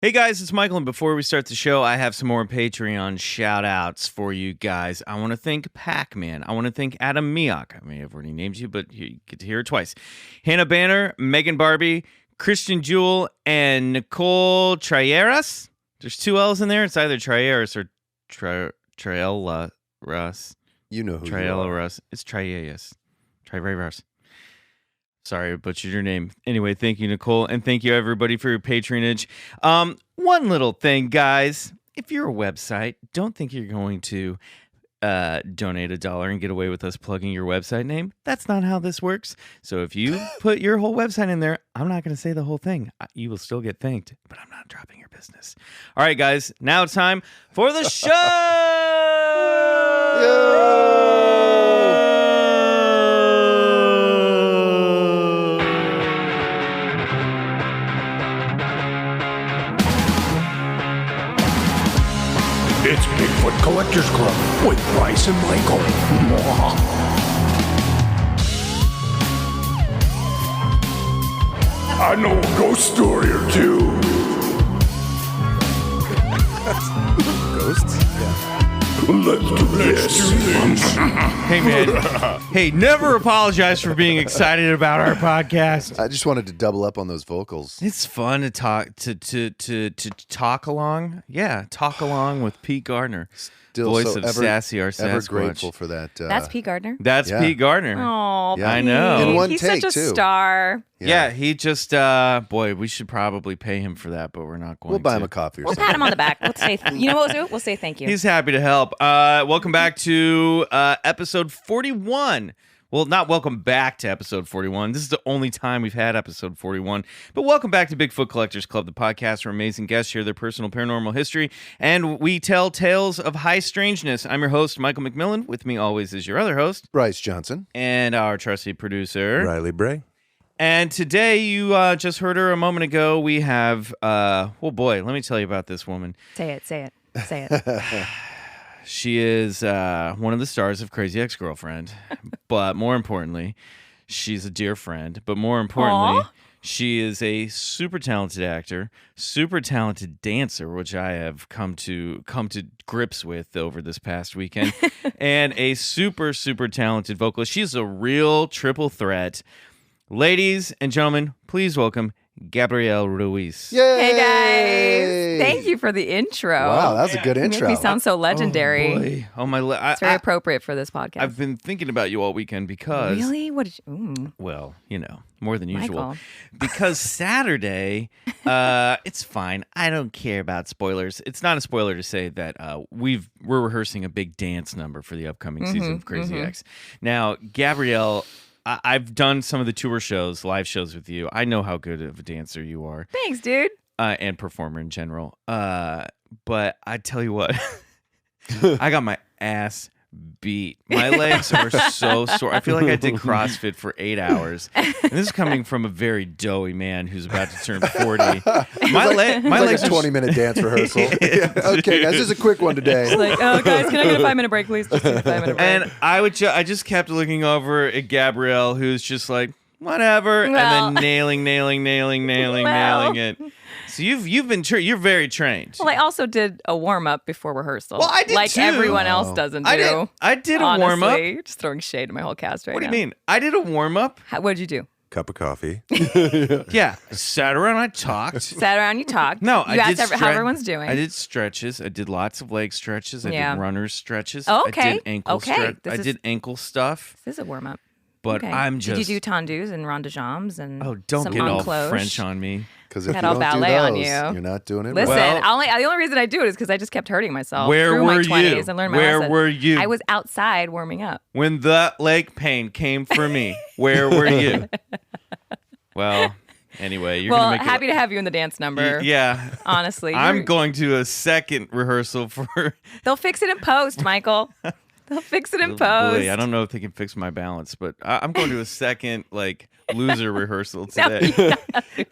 Hey guys, it's Michael, and before we start the show, I have some more Patreon shout-outs for you guys. I want to thank Pac-Man. I want to thank Adam Miak. I may have already named you, but you get to hear it twice. Hannah Banner, Megan Barbie, Christian Jewell, and Nicole Trieras. There's two L's in there. It's either Trieras or Trielas. You know who Trielas. It's Trieras. Trieras. Sorry, I butchered your name. Anyway, thank you, Nicole, and thank you, everybody, for your patronage. One little thing, guys. If you're a website, don't think you're going to donate $1 and get away with us plugging your website name. That's not how this works. So if you put your whole website in there, I'm not going to say the whole thing. You will still get thanked, but I'm not dropping your business. All right, guys, now it's time for the show! It's Bigfoot Collectors Club with Bryce and Michael. I know a ghost story or two. Ghosts? Yeah. Let's do this. Hey, man. Hey, never apologize for being excited about our podcast. I just wanted to double up on those vocals. It's fun to talk to talk along. Yeah, talk along with Pete Gardner, Still voice so of ever, Sassy our ever Sasquatch. grateful for that. That's Pete Gardner. That's Yeah. Pete Gardner. Oh, Yeah. I know. In one he's take, such a too. star. Yeah, he just boy, we should probably pay him for that, but we're not going We'll buy to. him a coffee or We'll something. pat him on the back. We'll say, you know what we'll do? We'll say thank you. He's happy to help. Welcome back to episode 41. Well, not welcome back to episode 41. This is the only time we've had episode 41. But welcome back to Bigfoot Collectors Club, the podcast where amazing guests share their personal paranormal history, and we tell tales of high strangeness. I'm your host, Michael McMillan. With me always is your other host, Bryce Johnson. and our trusty producer. Riley Bray. And today, you just heard her a moment ago, we have, oh boy, let me tell you about this woman. Say it. Say it. She is one of the stars of Crazy Ex-Girlfriend, but more importantly, she's a dear friend. But more importantly, she is a super talented actor, super talented dancer, which I have come to grips with over this past weekend, and a super talented vocalist. She's a real triple threat. Ladies and gentlemen, please welcome Gabrielle Ruiz. Yay! Hey, guys. Thank you for the intro. Wow, that was a good You intro. make me sound so legendary. Oh, boy. Oh my! It's very appropriate for this podcast. I've been thinking about you all weekend because Really? What did you... well, you know, more than usual. Michael. Because Saturday, it's fine. I don't care about spoilers. It's not a spoiler to say that we're rehearsing a big dance number for the upcoming season of Crazy Ex. Now, Gabrielle, I've done some of the tour shows, live shows with you. I know how good of a dancer you are. Thanks, dude. And performer in general. But I tell you what, I got my ass beat. My legs are so sore. I feel like I did CrossFit for 8 hours. And this is coming from a very doughy man who's about to turn 40. My legs It's like are a 20-minute dance rehearsal. Okay, guys, this is a quick one today. Like, oh, guys, can I get a 5-minute break, please? Just a 5-minute break. And I just kept looking over at Gabrielle, who's just like, whatever, and then nailing it. So you've been you're very trained. Well, I also did a warm-up before rehearsal. Well, I did like too. everyone else doesn't do. I did a warm up. Honestly, just throwing shade at my whole cast right now. What do you mean? I did a warm up. What'd you do? Cup of coffee. Yeah, sat around. I talked. Sat around, you talked. No, you I asked did how everyone's doing. I did stretches. I did lots of leg stretches. I Yeah. did runner's stretches. Oh, I okay. did ankle Okay. This I is- did ankle stuff. This is a warm-up. But Okay. I'm just. Did you do tendus and ronde de jambes and don't some get all encloche? French on me. Because if Had you all don't do ballet on those, you. you're not doing it Listen, right. Well- the only reason I do it is because I just kept hurting myself Where through were my you? 20s and learned my Where lesson. were you? I was outside warming up. When the leg pain came for me, where were you? Well, anyway, you're Well, gonna make happy to have you in the dance number. Yeah. Honestly. I'm going to a second rehearsal for. They'll fix it in post, Michael. They'll fix it in post. Boy, I don't know if they can fix my balance, but I'm going to a second loser rehearsal today.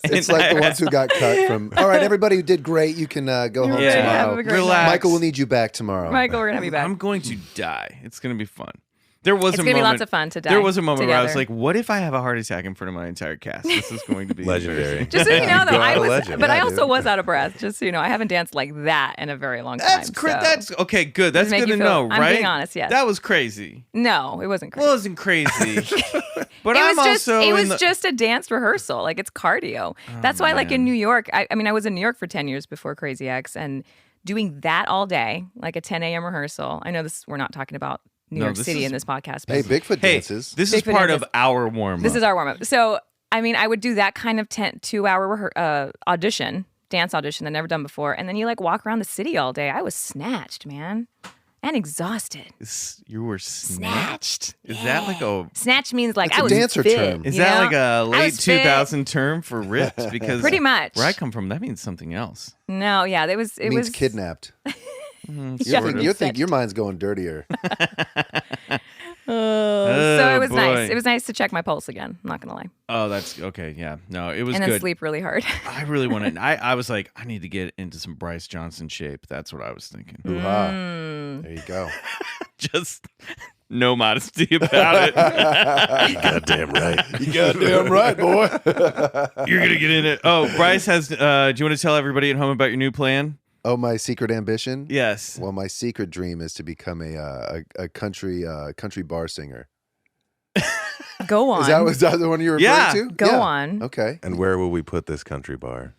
It's like the ones who got cut from, all right, everybody who did great, you can go home Yeah. tomorrow. Have a great Relax. Michael will need you back tomorrow. Michael, we're going to have you back. I'm going to die. It's going to be fun. There was It's a gonna be moment. lots of fun to die. There was a moment where I was together. like, "What if I have a heart attack in front of my entire cast? This is going to be Legendary. embarrassing." Just so you know, though, Go I out a was, legend. but I Yeah, also dude. was out of breath. Just so you know, I haven't danced like that in a very long time. That's so. that's okay. Good. That's make good you to feel- know, I'm right? being honest, yes. That was crazy. No, it wasn't Well, crazy. it wasn't crazy, but It I'm was just also it in was the. just a dance rehearsal. Like it's cardio. That's why, like man. in New York, I mean, I was in New York for 10 years before Crazy X, and doing that all day, like a 10 a.m. rehearsal. I know this. We're not talking about New No, York this City is- in this podcast. But Hey, Bigfoot Hey, dances. this is Bigfoot part dances. of our warm up. This is our warm up. So, I mean, I would do that kind of 2-hour audition, dance audition that I've never done before. And then you like walk around the city all day. I was snatched, man, and exhausted. You were snatched. Is that like a? Snatch means like That's I a was dancer fit, term. Is you that know? like a I late was fit. 2000 term for ripped? Because Pretty much. where I come from, that means something else. No, yeah, it was. It means was kidnapped. Yeah, You think your mind's going dirtier. So it was boy. nice. It was nice to check my pulse again. I'm not gonna lie, Oh, that's okay. Yeah, no, it was and then good. sleep really hard. I really wanted. I was like, I need to get into some Bryce Johnson shape. That's what I was thinking. Hoo-ha. Mm. There you go. Just no modesty about it. Goddamn right. You goddamn right, boy. You're gonna get in it. Oh, Bryce has. Do you want to tell everybody at home about your new plan? Oh, my secret ambition? Yes. Well, my secret dream is to become a country bar singer. Go on. Is that the one you're referring Yeah. to? Go Yeah. on. Okay. And where will we put this country bar?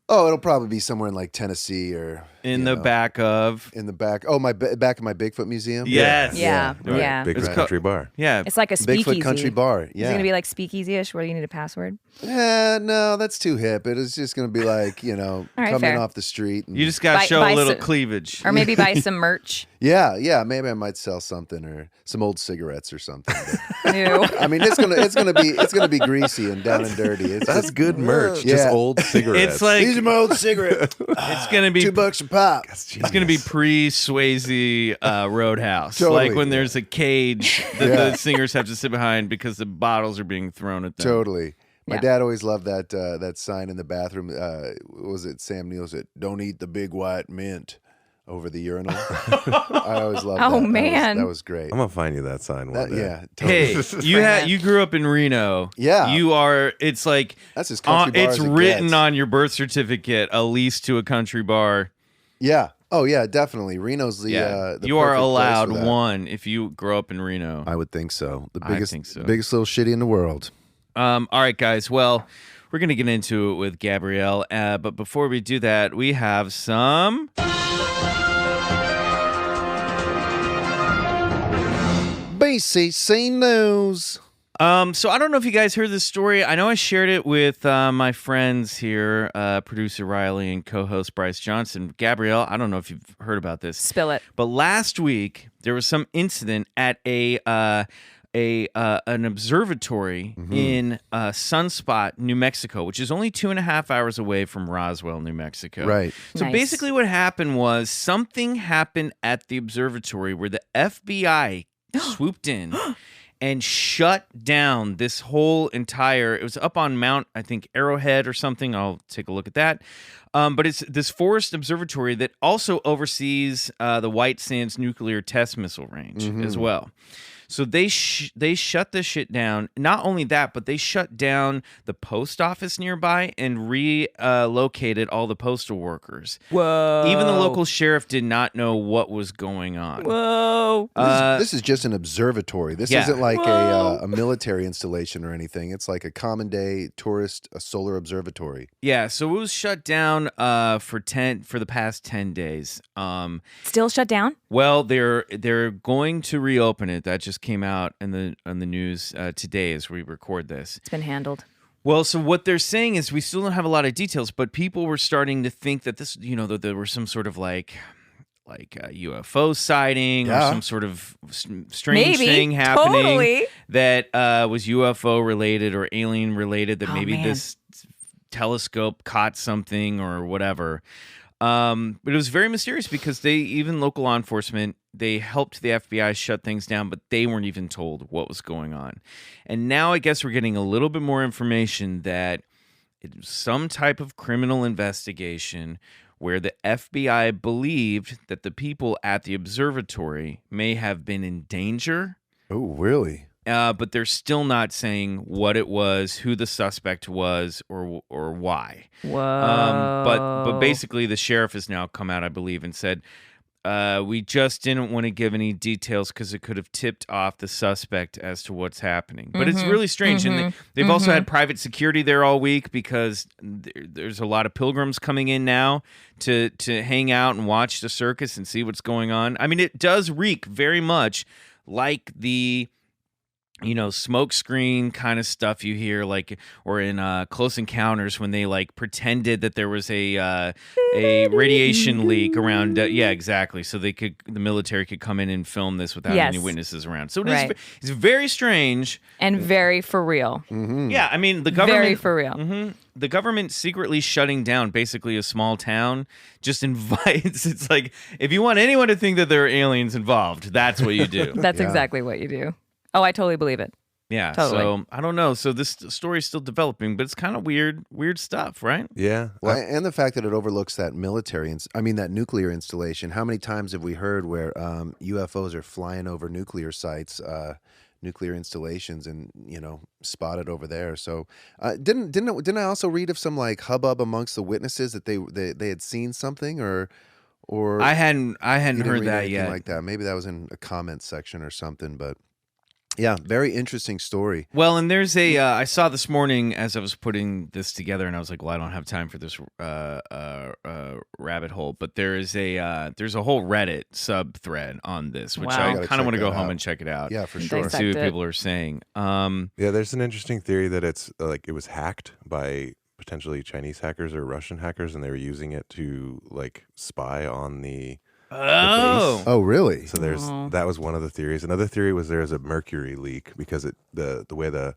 Oh, it'll probably be somewhere in like Tennessee or In you the know, back of. in the back. Oh, back of my Bigfoot museum. Yes. Yeah, right. yeah. Bigfoot It's called- country bar. Yeah. It's like a speakeasy. Bigfoot Country Bar. Yeah. Is it gonna be like speakeasy-ish where you need a password? No, that's too hip. It is just going to be like, All right, come fair. in off the street. And, You just gotta Buy- show buy a little some- cleavage. Or maybe buy some merch. yeah. Maybe I might sell something or some old cigarettes or something. But, Ew. I mean, it's gonna be greasy and down and dirty. It's That's just, good merch. Yeah. Just old cigarettes. It's like These are my old cigarettes. it's gonna be. $2 a pop. It's gonna be pre-Swayze Roadhouse, Totally. like when there's a cage that Yeah. the singers have to sit behind because the bottles are being thrown at them. Totally. My Yeah. dad always loved that sign in the bathroom. What was it Sam Neill said? Don't eat the big white mint over the urinal. I always loved Oh, that. man. That was great. I'm gonna find you that sign one day. Yeah. Totally. Hey, you grew up in Reno. Yeah. You are. It's like That's as country bar it's as it written gets. on your birth certificate. A lease to a country bar. Yeah. Oh yeah, definitely. Reno's the Yeah, the you are perfect place allowed for that. one if you grow up in Reno. I would think so. The I biggest think so. biggest little shitty in the world. All right, guys. Well, we're gonna get into it with Gabrielle, but before we do that, we have some. BCC news. So I don't know if you guys heard this story. I know I shared it with my friends here, producer Riley and co-host Bryce Johnson. Gabrielle, I don't know if you've heard about this. Spill it. But last week there was some incident at an observatory in Sunspot, New Mexico, which is only 2.5 hours away from Roswell, New Mexico. Right. So Nice. basically, what happened was something happened at the observatory where the FBI swooped in and shut down this whole entire. It was up on Mount, I think, Arrowhead or something. I'll take a look at that. But it's this forest observatory that also oversees the White Sands nuclear test missile range as well. So they shut this shit down. Not only that, but they shut down the post office nearby and relocated all the postal workers. Whoa. Even the local sheriff did not know what was going on. Whoa. This is just an observatory. This yeah. isn't like Whoa. a military installation or anything. It's like a common day tourist, a solar observatory. Yeah, so it was shut down for the past 10 days. Still shut down? Well, they're going to reopen it. That just came out in the news today as we record this. It's been handled. Well, so what they're saying is we still don't have a lot of details, but people were starting to think that this, that there was some sort of like a UFO sighting or Yeah. some sort of strange Maybe. thing happening Totally. that was UFO related or alien related, that Oh, maybe man. this telescope caught something or whatever. But it was very mysterious because even local law enforcement, they helped the FBI shut things down, but they weren't even told what was going on. And now I guess we're getting a little bit more information that it was some type of criminal investigation where the FBI believed that the people at the observatory may have been in danger Oh, really? But they're still not saying what it was, who the suspect was, or why. Whoa. But basically, the sheriff has now come out, I believe, and said, we just didn't want to give any details because it could have tipped off the suspect as to what's happening. But it's really strange. And they've also had private security there all week because there's a lot of pilgrims coming in now to hang out and watch the circus and see what's going on. I mean, it does reek very much like the smoke screen kind of stuff you hear, like, or in Close Encounters when they like pretended that there was a radiation leak around. Yeah, exactly. So the military could come in and film this without any witnesses around. So it's very strange and very for real. Yeah, I mean the government very for real. The government secretly shutting down basically a small town just invites. It's like if you want anyone to think that there are aliens involved, that's what you do. That's exactly what you do. Oh, I totally believe it. Yeah, totally. So I don't know. So this story's still developing, but it's kind of weird stuff, right? Yeah. Well, and the fact that it overlooks that that nuclear installation. How many times have we heard where UFOs are flying over nuclear sites, nuclear installations, and spotted over there? So didn't I also read of some like hubbub amongst the witnesses that they had seen something or I hadn't heard that yet. Like that. Maybe that was in a comment section or something, but. Yeah, very interesting story. Well, and there's I saw this morning as I was putting this together, and I was like, well, I don't have time for this rabbit hole, but there's a whole Reddit sub thread on this, which I kind of want to go home and check it out. Yeah, for sure. See what people are saying. Yeah, there's an interesting theory that it's like it was hacked by potentially Chinese hackers or Russian hackers, and they were using it to like spy on the base. Oh, really? So that was one of the theories. Another theory was there was a mercury leak because the way the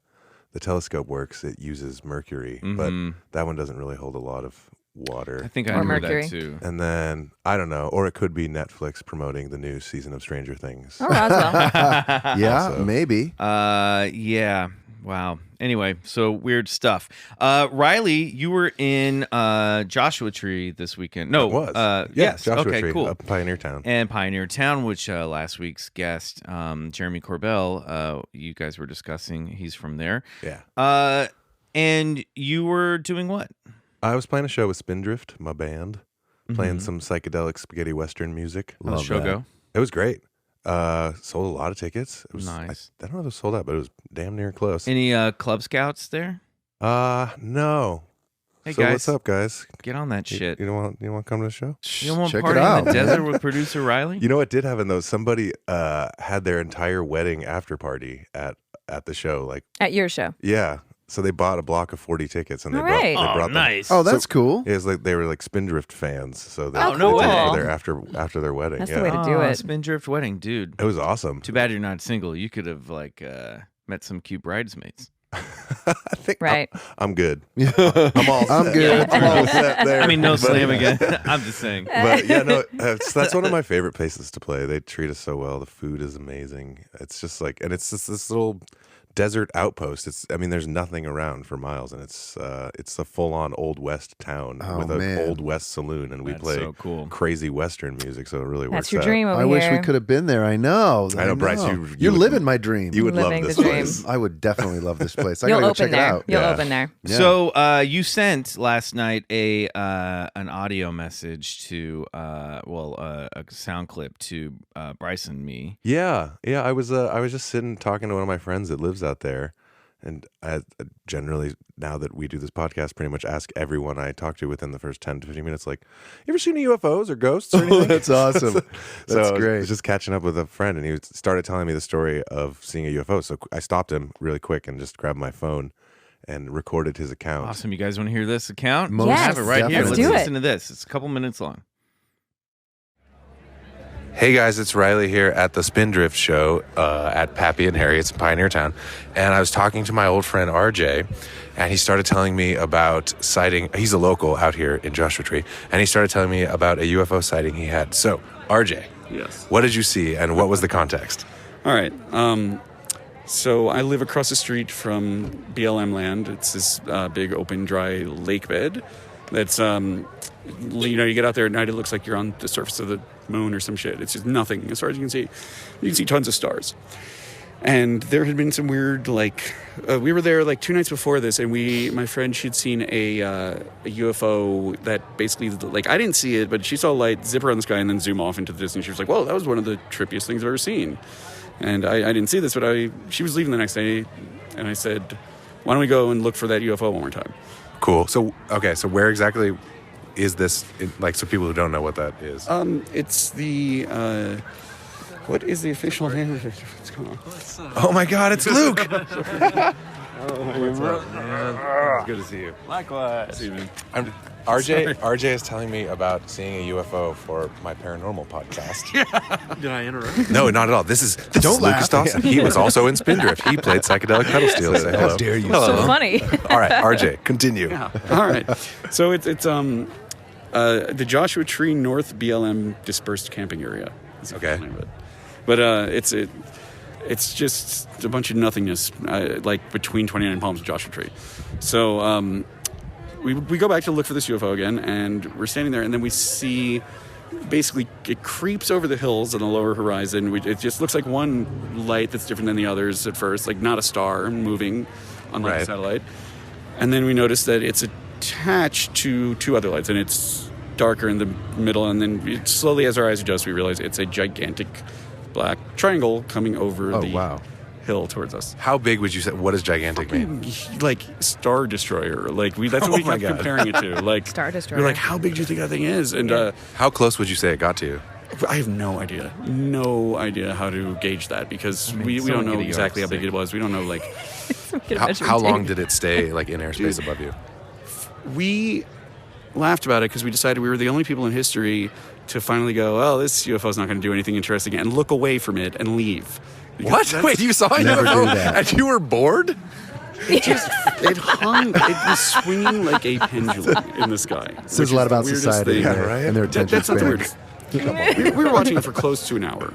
telescope works, it uses mercury, but that one doesn't really hold a lot of water. I think I heard that too. And then I don't know, or it could be Netflix promoting the new season of Stranger Things. Oh, Roswell. Yeah, maybe. Yeah. Wow. Anyway, so weird stuff. Riley, you were in Joshua Tree this weekend. No, it was. Yes. Joshua okay, Tree, cool. Up in Pioneer Town. And Pioneer Town, which last week's guest, Jeremy Corbell, you guys were discussing. He's from there. Yeah. And you were doing what? I was playing a show with Spindrift, my band, playing some psychedelic spaghetti western music. How'd the show go? It was great. Sold a lot of tickets. It was nice. I don't know if it was sold out, but it was damn near close. Any Club Scouts there? No. Hey so guys, what's up, guys? Get on that shit. You don't want to come to the show? You don't want Check party it out, in the man. desert with producer Riley? You know what did happen though? Somebody had their entire wedding after party at the show. Like At your show. yeah. So they bought a block of 40 tickets and they All brought, right. they brought them. Nice. Oh, that's cool. It was like they were like Spindrift fans, so they Oh, they no did it way. for their after their wedding. That's yeah. the way to do it. Spindrift wedding, dude. It was awesome. Too bad you're not single. You could have like met some cute bridesmaids. I think Right. I'm good. I'm I'm good. I'm all set there. I mean, no But- slam again. I'm just saying. But yeah, no, that's one of my favorite places to play. They treat us so well. The food is amazing. It's just like, and it's just this little desert outpost. There's nothing around for miles, and it's a full-on Old West town with an Old West saloon, and we That's play so cool. crazy Western music, so it really works That's your out. dream over I here. wish we could have been there. I know. I know, Bryce, You're would- living my dream. You would Living love this the dream. place. I would definitely love this place. I You'll gotta go open check there. it out. You'll Yeah. open there. Yeah. So you sent last night an audio message to a sound clip to Bryce and me. Yeah. I was just sitting talking to one of my friends that lives out there. And I generally, now that we do this podcast, pretty much ask everyone I talk to within the first 10 to 15 minutes, like, you ever seen any UFOs or ghosts or anything? That's awesome. So That's I great. was just catching up with a friend, and he started telling me the story of seeing a UFO. So I stopped him really quick and just grabbed my phone and recorded his account. Awesome. You guys want to hear this account? Most I have it right here. definitely. Let's do it. listen to this. It's a couple minutes long. Hey guys, it's Riley here at the Spindrift Show at Pappy and Harriet's in Pioneer Town. And I was talking to my old friend RJ, and he started telling me about sighting. He's a local out here in Joshua Tree, and he started telling me about a UFO sighting he had. So, RJ, Yes. what did you see, and what was the context? All right. So I live across the street from BLM land. It's this big open dry lake bed. That's you get out there at night, it looks like you're on the surface of the moon or some shit. It's just nothing as far as you can see. You can see tons of stars. And there had been some weird, like, we were there like 2 nights before this, and my friend, she'd seen a UFO that basically, like, I didn't see it, but she saw a light zip around the sky and then zoom off into the distance. She was like, whoa, that was one of the trippiest things I've ever seen. And I didn't see this, but she was leaving the next day, and I said, why don't we go and look for that UFO one more time? Cool. So, okay, so where exactly is this, like, so people who don't know what that is? It's the, what is the official name of it? What's going on? Oh my God, it's Luke! What's up, man? It's good to see you. Likewise. See you, man. RJ is telling me about seeing a UFO for my paranormal podcast. Did I interrupt? No, not at all. This is Lucas Dawson. He was also in Spindrift. He played psychedelic pedal steel. Say hello. How dare you? So funny. All right, RJ, continue. Yeah. All right. So it's the Joshua Tree North BLM dispersed camping area. Is the Okay. name of it. But it's just a bunch of nothingness, like between 29 Palms and Joshua Tree. So we go back to look for this UFO again, and we're standing there, and then we see basically it creeps over the hills on the lower horizon. It just looks like one light that's different than the others at first, like not a star moving unlike a satellite. And then we notice that it's attached to 2 other lights, and it's darker in the middle, and then slowly as our eyes adjust, we realize it's a gigantic black triangle coming over the hill towards us. How big would you say? What does gigantic mean? Like Star Destroyer. Like that's what we kept comparing it to. Like Star Destroyer. We're like, how big do you think that thing is? And How close would you say it got to you? I have no idea. No idea how to gauge that because we don't know exactly how big it was. We don't know like How long did it stay like in airspace above you? We laughed about it because we decided we were the only people in history to finally go, oh, this UFO is not going to do anything interesting, and look away from it and leave. What? Wait, you saw a Never UFO do that. and you were bored? It hung. It was swinging like a pendulum in the sky. Says a lot about society and their attention That's not the span. weirdest. We were watching it for close to an hour.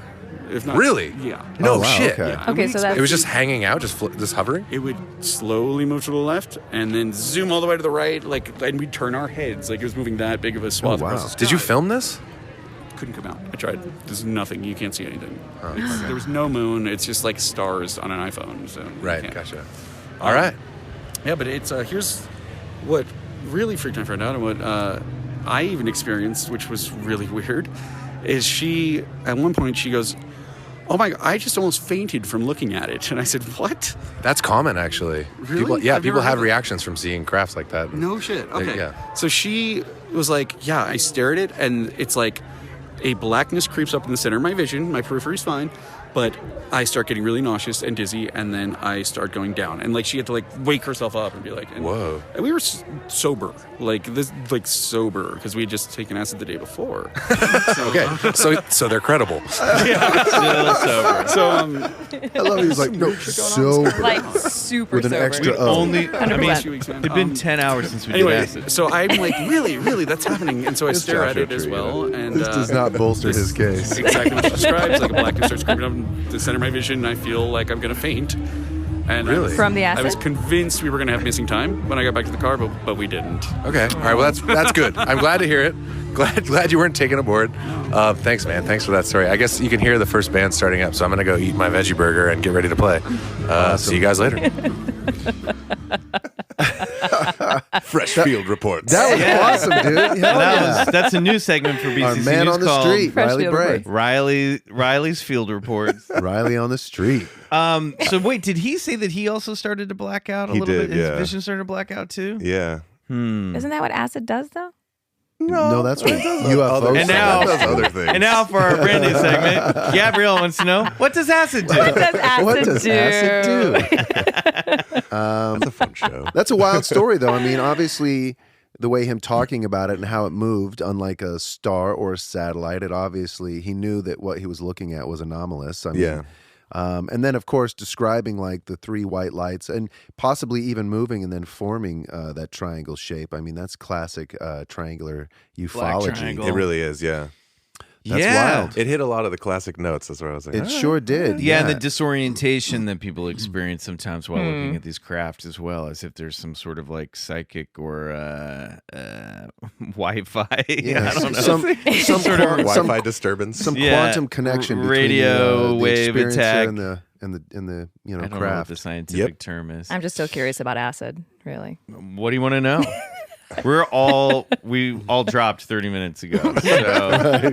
If not, Really? Yeah. No Oh, wow, shit. okay. Yeah. Okay, so that's It was just hanging out, just hovering? It would slowly move to the left and then zoom all the way to the right, and we'd turn our heads like it was moving that big of a swath Oh, wow. across the sky. Did you film this? Couldn't come out. I tried. There's nothing. You can't see anything. There was no moon. It's just like stars on an iPhone. So you Right, can't. gotcha. All right. Yeah, but it's here's what really freaked my friend out, and what I even experienced, which was really weird, is she at one point she goes, "Oh my God, I just almost fainted from looking at it," and I said, "What?" That's common, actually. Really? People, I've people never have heard- reactions from seeing crafts like that. No shit. Okay. Yeah. So she was like, "Yeah," I stare at it, and it's like a blackness creeps up in the center of my vision. My periphery's fine, but I start getting really nauseous and dizzy, and then I start going down. And like she had to like wake herself up and be like, Whoa. And we were sober, sober because we had just taken acid the day before. Okay, so they're credible. Still sober. So I love it. He's like, no, sober. like super With an sober. extra O. Only, I mean, 100%. few weeks, man. it'd been 10 hours since we Anyway, did acid. so I'm like, really, that's happening, and so I It's stare at Joshua it as Tree, well. And This does not bolster his case. Exactly what she describes. Like a blackness starts creeping up in the center of my vision, and I feel like I'm going to faint. And Really? From the I was acid? convinced we were going to have missing time when I got back to the car, but we didn't. Okay. All right. Well, that's good. I'm glad to hear it. Glad you weren't taken aboard. Thanks, man. Thanks for that story. I guess you can hear the first band starting up, so I'm gonna go eat my veggie burger and get ready to play. See you guys later. Fresh field reports. That was awesome, dude. Hell yeah. That's a new segment for BCC Our man News on the called street, Fresh Riley field Bray. reports. Riley's Field Reports. Riley on the street. So wait, did he say that he also started to black out a He little did, bit? His yeah. vision started to black out too? Yeah. Isn't that what acid does, though? No, that's what UFO. And now- It does other things. And now for our brand new segment, Gabrielle wants to know, what does acid do? What does acid What does do? acid do? That's a fun show. That's a wild story, though. I mean, obviously, the way him talking about it and how it moved, unlike a star or a satellite, he knew that what he was looking at was anomalous. I mean, Yeah. and then, of course, describing like the 3 white lights and possibly even moving and then forming that triangle shape. I mean, that's classic triangular ufology. triangle. It really is, yeah. That's Yeah. wild. It hit a lot of the classic notes. That's what I was like. It sure did. Yeah, and the disorientation that people experience sometimes while looking at these crafts as well, as if there's some sort of like psychic or Wi-Fi. Yeah, I don't know. some sort of Wi-Fi disturbance. some Yeah, quantum connection between radio the wave experiencer attack. and the in the I don't know what craft. the scientific term is. I'm just so curious about acid, really. What do you want to know? We all dropped 30 minutes ago. So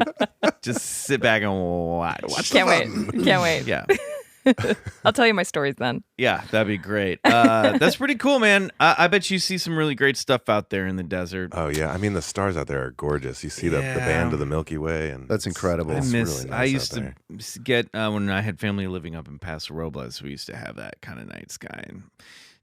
just sit back and watch. Can't wait. Yeah. I'll tell you my stories then. Yeah, that'd be great. That's pretty cool, man. I bet you see some really great stuff out there in the desert. Oh yeah, I mean the stars out there are gorgeous. You see the band of the Milky Way, and That's incredible. I it's miss. really I nice used out to get when I had family living up in Paso Robles. We used to have that kind of night sky, and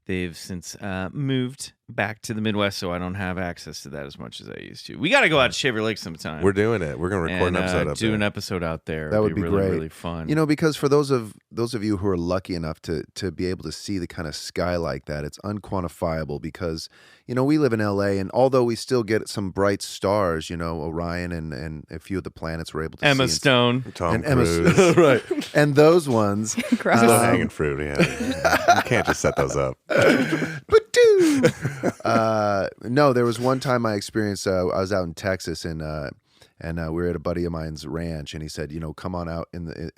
they've since moved back to the Midwest, so I don't have access to that as much as I used to. We got to go out to Shaver Lake sometime. We're doing it. We're going to record an episode up do there. an episode out there. That would be really, great. really fun. Because for those of you who are lucky enough to be able to see the kind of sky like that, it's unquantifiable because we live in LA, and although we still get some bright stars, Orion and a few of the planets we're able to Emma see. Stone. Tom And Emma Cruise. right. And those ones. Gross. Low hanging fruit. Yeah, you can't just set those up. No, there was one time I experienced. I was out in Texas, and we were at a buddy of mine's ranch, and he said, come on out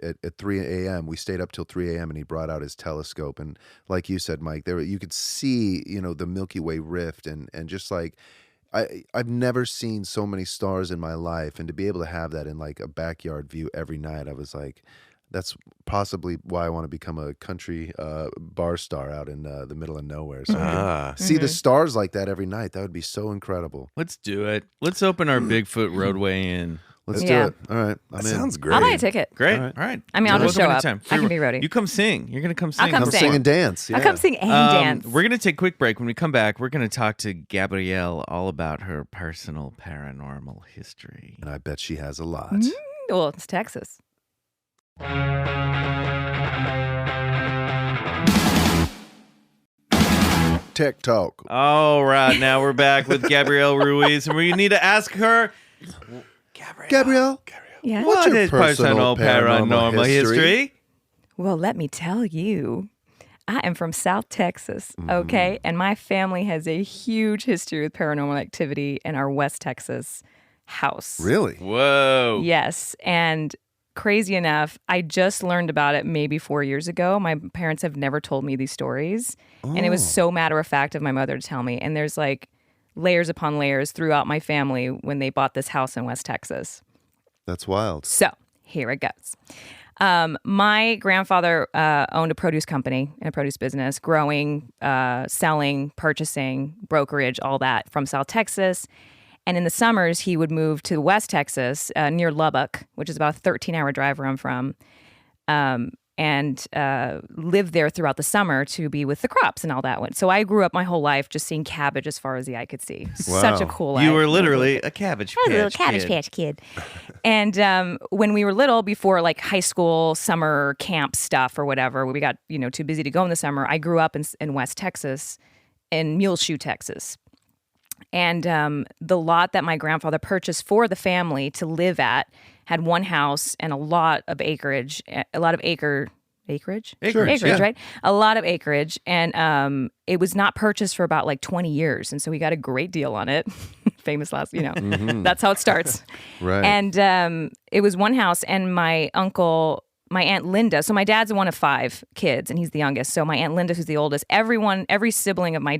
at 3 a.m. We stayed up till 3 a.m. and he brought out his telescope, and like you said, Mike, you could see the Milky Way rift, and just like I've never seen so many stars in my life, and to be able to have that in like a backyard view every night, I was like, that's possibly why I want to become a country bar star out in the middle of nowhere. So I can see the stars like that every night. That would be so incredible. Let's do it. Let's open our Bigfoot Roadway in. Let's do Yeah. it. All right. I'm That in. sounds great. I'll buy a ticket. Great. All right. All right. I mean, I'll just Welcome show up. anytime. I can be roadie. You come sing. You're going to come sing. I'll come Come sing. sing and dance. Yeah. I'll come sing and dance. We're going to take a quick break. When we come back, we're going to talk to Gabrielle all about her personal paranormal history. And I bet she has a lot. Well, it's Texas. Tech Talk. All right. Now we're back with Gabrielle Ruiz, and we need to ask her, Gabrielle, Yeah. What's what your is personal paranormal history? Well, let me tell you, I am from South Texas, okay? And my family has a huge history with paranormal activity in our West Texas house. really? Whoa. Yes. And crazy enough, I just learned about it maybe 4 years ago. My parents have never told me these stories. And it was so matter of fact of my mother to tell me. And there's like layers upon layers throughout my family when they bought this house in West Texas. That's wild. So here it goes. My grandfather owned a produce company and a produce business, growing, selling, purchasing, brokerage, all that from South Texas. And in the summers, he would move to West Texas near Lubbock, which is about a 13-hour drive where I'm from, and live there throughout the summer to be with the crops and all that. So I grew up my whole life just seeing cabbage as far as the eye could see. Such a cool life. You were literally a cabbage patch I was a little cabbage kid. patch kid. And when we were little, before like high school, summer camp stuff or whatever, we got too busy to go in the summer. I grew up in West Texas, in Muleshoe, Texas. And the lot that my grandfather purchased for the family to live at had one house and a lot of acreage, acreage, yeah. right? A lot of acreage. And it was not purchased for about like 20 years. And so we got a great deal on it. Famous last, that's how it starts. Right. And it was one house, and my Aunt Linda, so my dad's one of 5 kids, and he's the youngest. So my Aunt Linda, who's the oldest, every sibling of my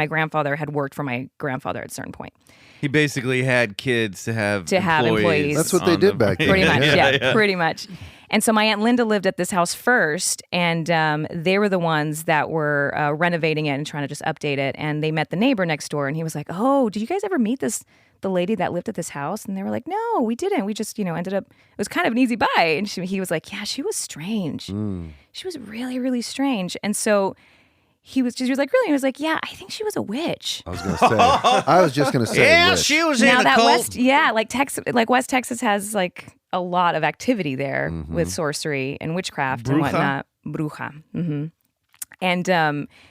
grandfather had worked for my grandfather at a certain point. He basically had kids to have employees. That's what they on did them. back then. Pretty much, Yeah. pretty much. And so my Aunt Linda lived at this house first, and they were the ones that were renovating it and trying to just update it. And they met the neighbor next door, and he was like, "Oh, did you guys ever meet the lady that lived at this house?" And they were like, "No, we didn't. We just, ended up, it was kind of an easy buy." And he was like, "Yeah, she was strange. She was really, really strange." And so she was like, "Really?" And he was like, "Yeah, I think she was a witch." I was just gonna say. Yeah, witch. she was Now in a that cult. West Texas has like a lot of activity there with sorcery and witchcraft and Bruja? whatnot. Bruja. And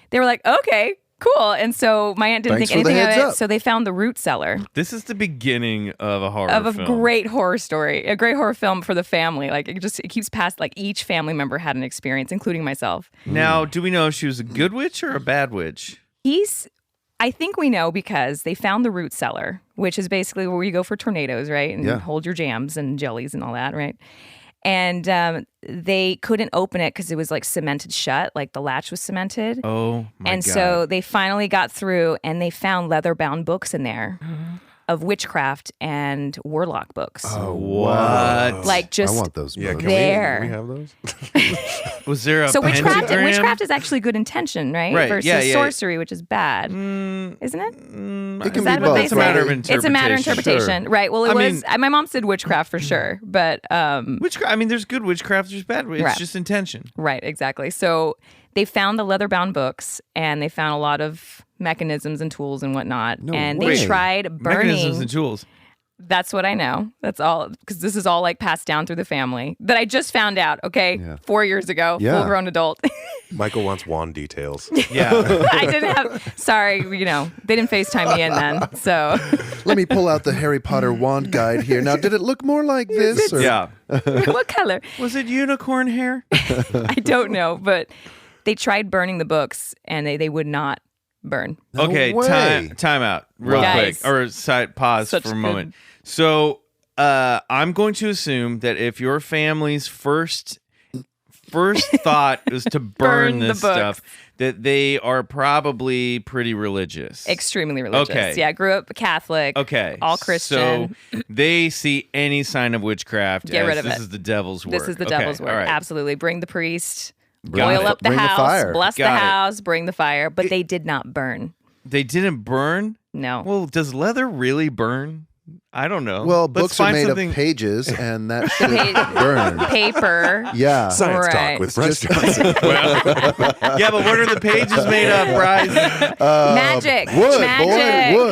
they were like, "Okay, cool." And so my aunt didn't Thanks think for the anything of it. heads up. So they found the root cellar This is the beginning of a horror of a film. great horror story, a great horror film for the family. Like it keeps past, like each family member had an experience, including myself. Now, do we know if she was a good witch or a bad witch? I think we know because they found the root cellar, which is basically where you go for tornadoes, right? And Yeah. hold your jams and jellies and all that, right? And they couldn't open it because it was like cemented shut, like the latch was cemented. Oh my And God. so they finally got through, and they found leather-bound books in there of witchcraft and warlock books. Oh, what? Like just I want those books. there. Can we have those? Was there a So pentagram? witchcraft is actually good intention, right? Right, Versus yeah, yeah. sorcery, which is bad, isn't it? It can Is that be what both. they It's a matter of right? interpretation. It's a matter of interpretation, right? Well, I was. My mom said witchcraft for sure, but Witchcraft. I mean, there's good witchcraft. There's bad. It's Right. just intention. right, exactly. So they found the leather-bound books, and they found a lot of mechanisms and tools and whatnot, No and way. they tried Mechanisms burning. and tools. That's what I know. That's all, because this is all like passed down through the family that I just found out. Okay, Yeah. 4 years ago, Yeah. full-grown adult. Michael wants wand details. Yeah. I didn't have. Sorry, they didn't FaceTime me in then. So Let me pull out the Harry Potter wand guide here. Now, did it look more like this? Or? yeah. what color? Was it unicorn hair? I don't know, but they tried burning the books, and they would not burn. No Okay, way. time out real Guys. quick, or side pause Such for a good- moment. So I'm going to assume that if your family's first thought was to burn Burn the this books. stuff, that they are probably pretty religious. Extremely religious. Okay. Yeah, grew up Catholic. Okay, All Christian. So they see any sign of witchcraft. Get as rid of this it. is the devil's work. This is the Okay, devil's work. all right. Absolutely. Bring the priest. Got Oil it. up the Bring the house. fire. Bless Got the it. house. Bring the fire. But they did not burn. They didn't burn. No. Well, does leather really burn? I don't know. Well, Let's books are find made something. of pages, and that should Pa- burn. Paper. Yeah. Science Right. talk with Bryce Johnson. Yeah, but what are the pages made of, Bryce? Magic. Wood, Magic. boy,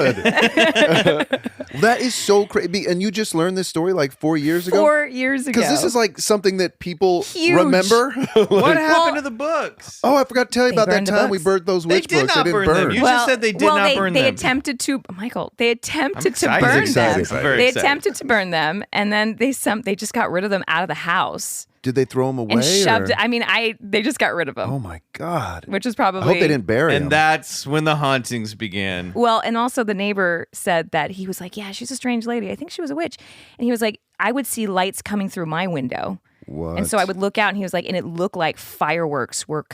wood. That is so crazy. And you just learned this story like 4 years ago? 4 years ago. Because this is like something that people Huge. remember. What happened to the books? Oh, I forgot to tell you They about that burned the time we books. burned those They witch did books. not They didn't burn them. burn. You just said they did not they, burn they them. attempted to, Michael, they attempted to excited. burn He's them. excited. Very They excited. attempted to burn them, and then they just got rid of them out of the house Did they throw them away? and shoved or- it. I mean, they just got rid of them, Oh my God. which is I probably. hope they didn't bury And them. that's when the hauntings began. Well, and also the neighbor said that he was like, yeah, she's a strange lady. I think she was a witch. And he was like, I would see lights coming through my window. What? And so I would look out, and he was like, and it looked like fireworks were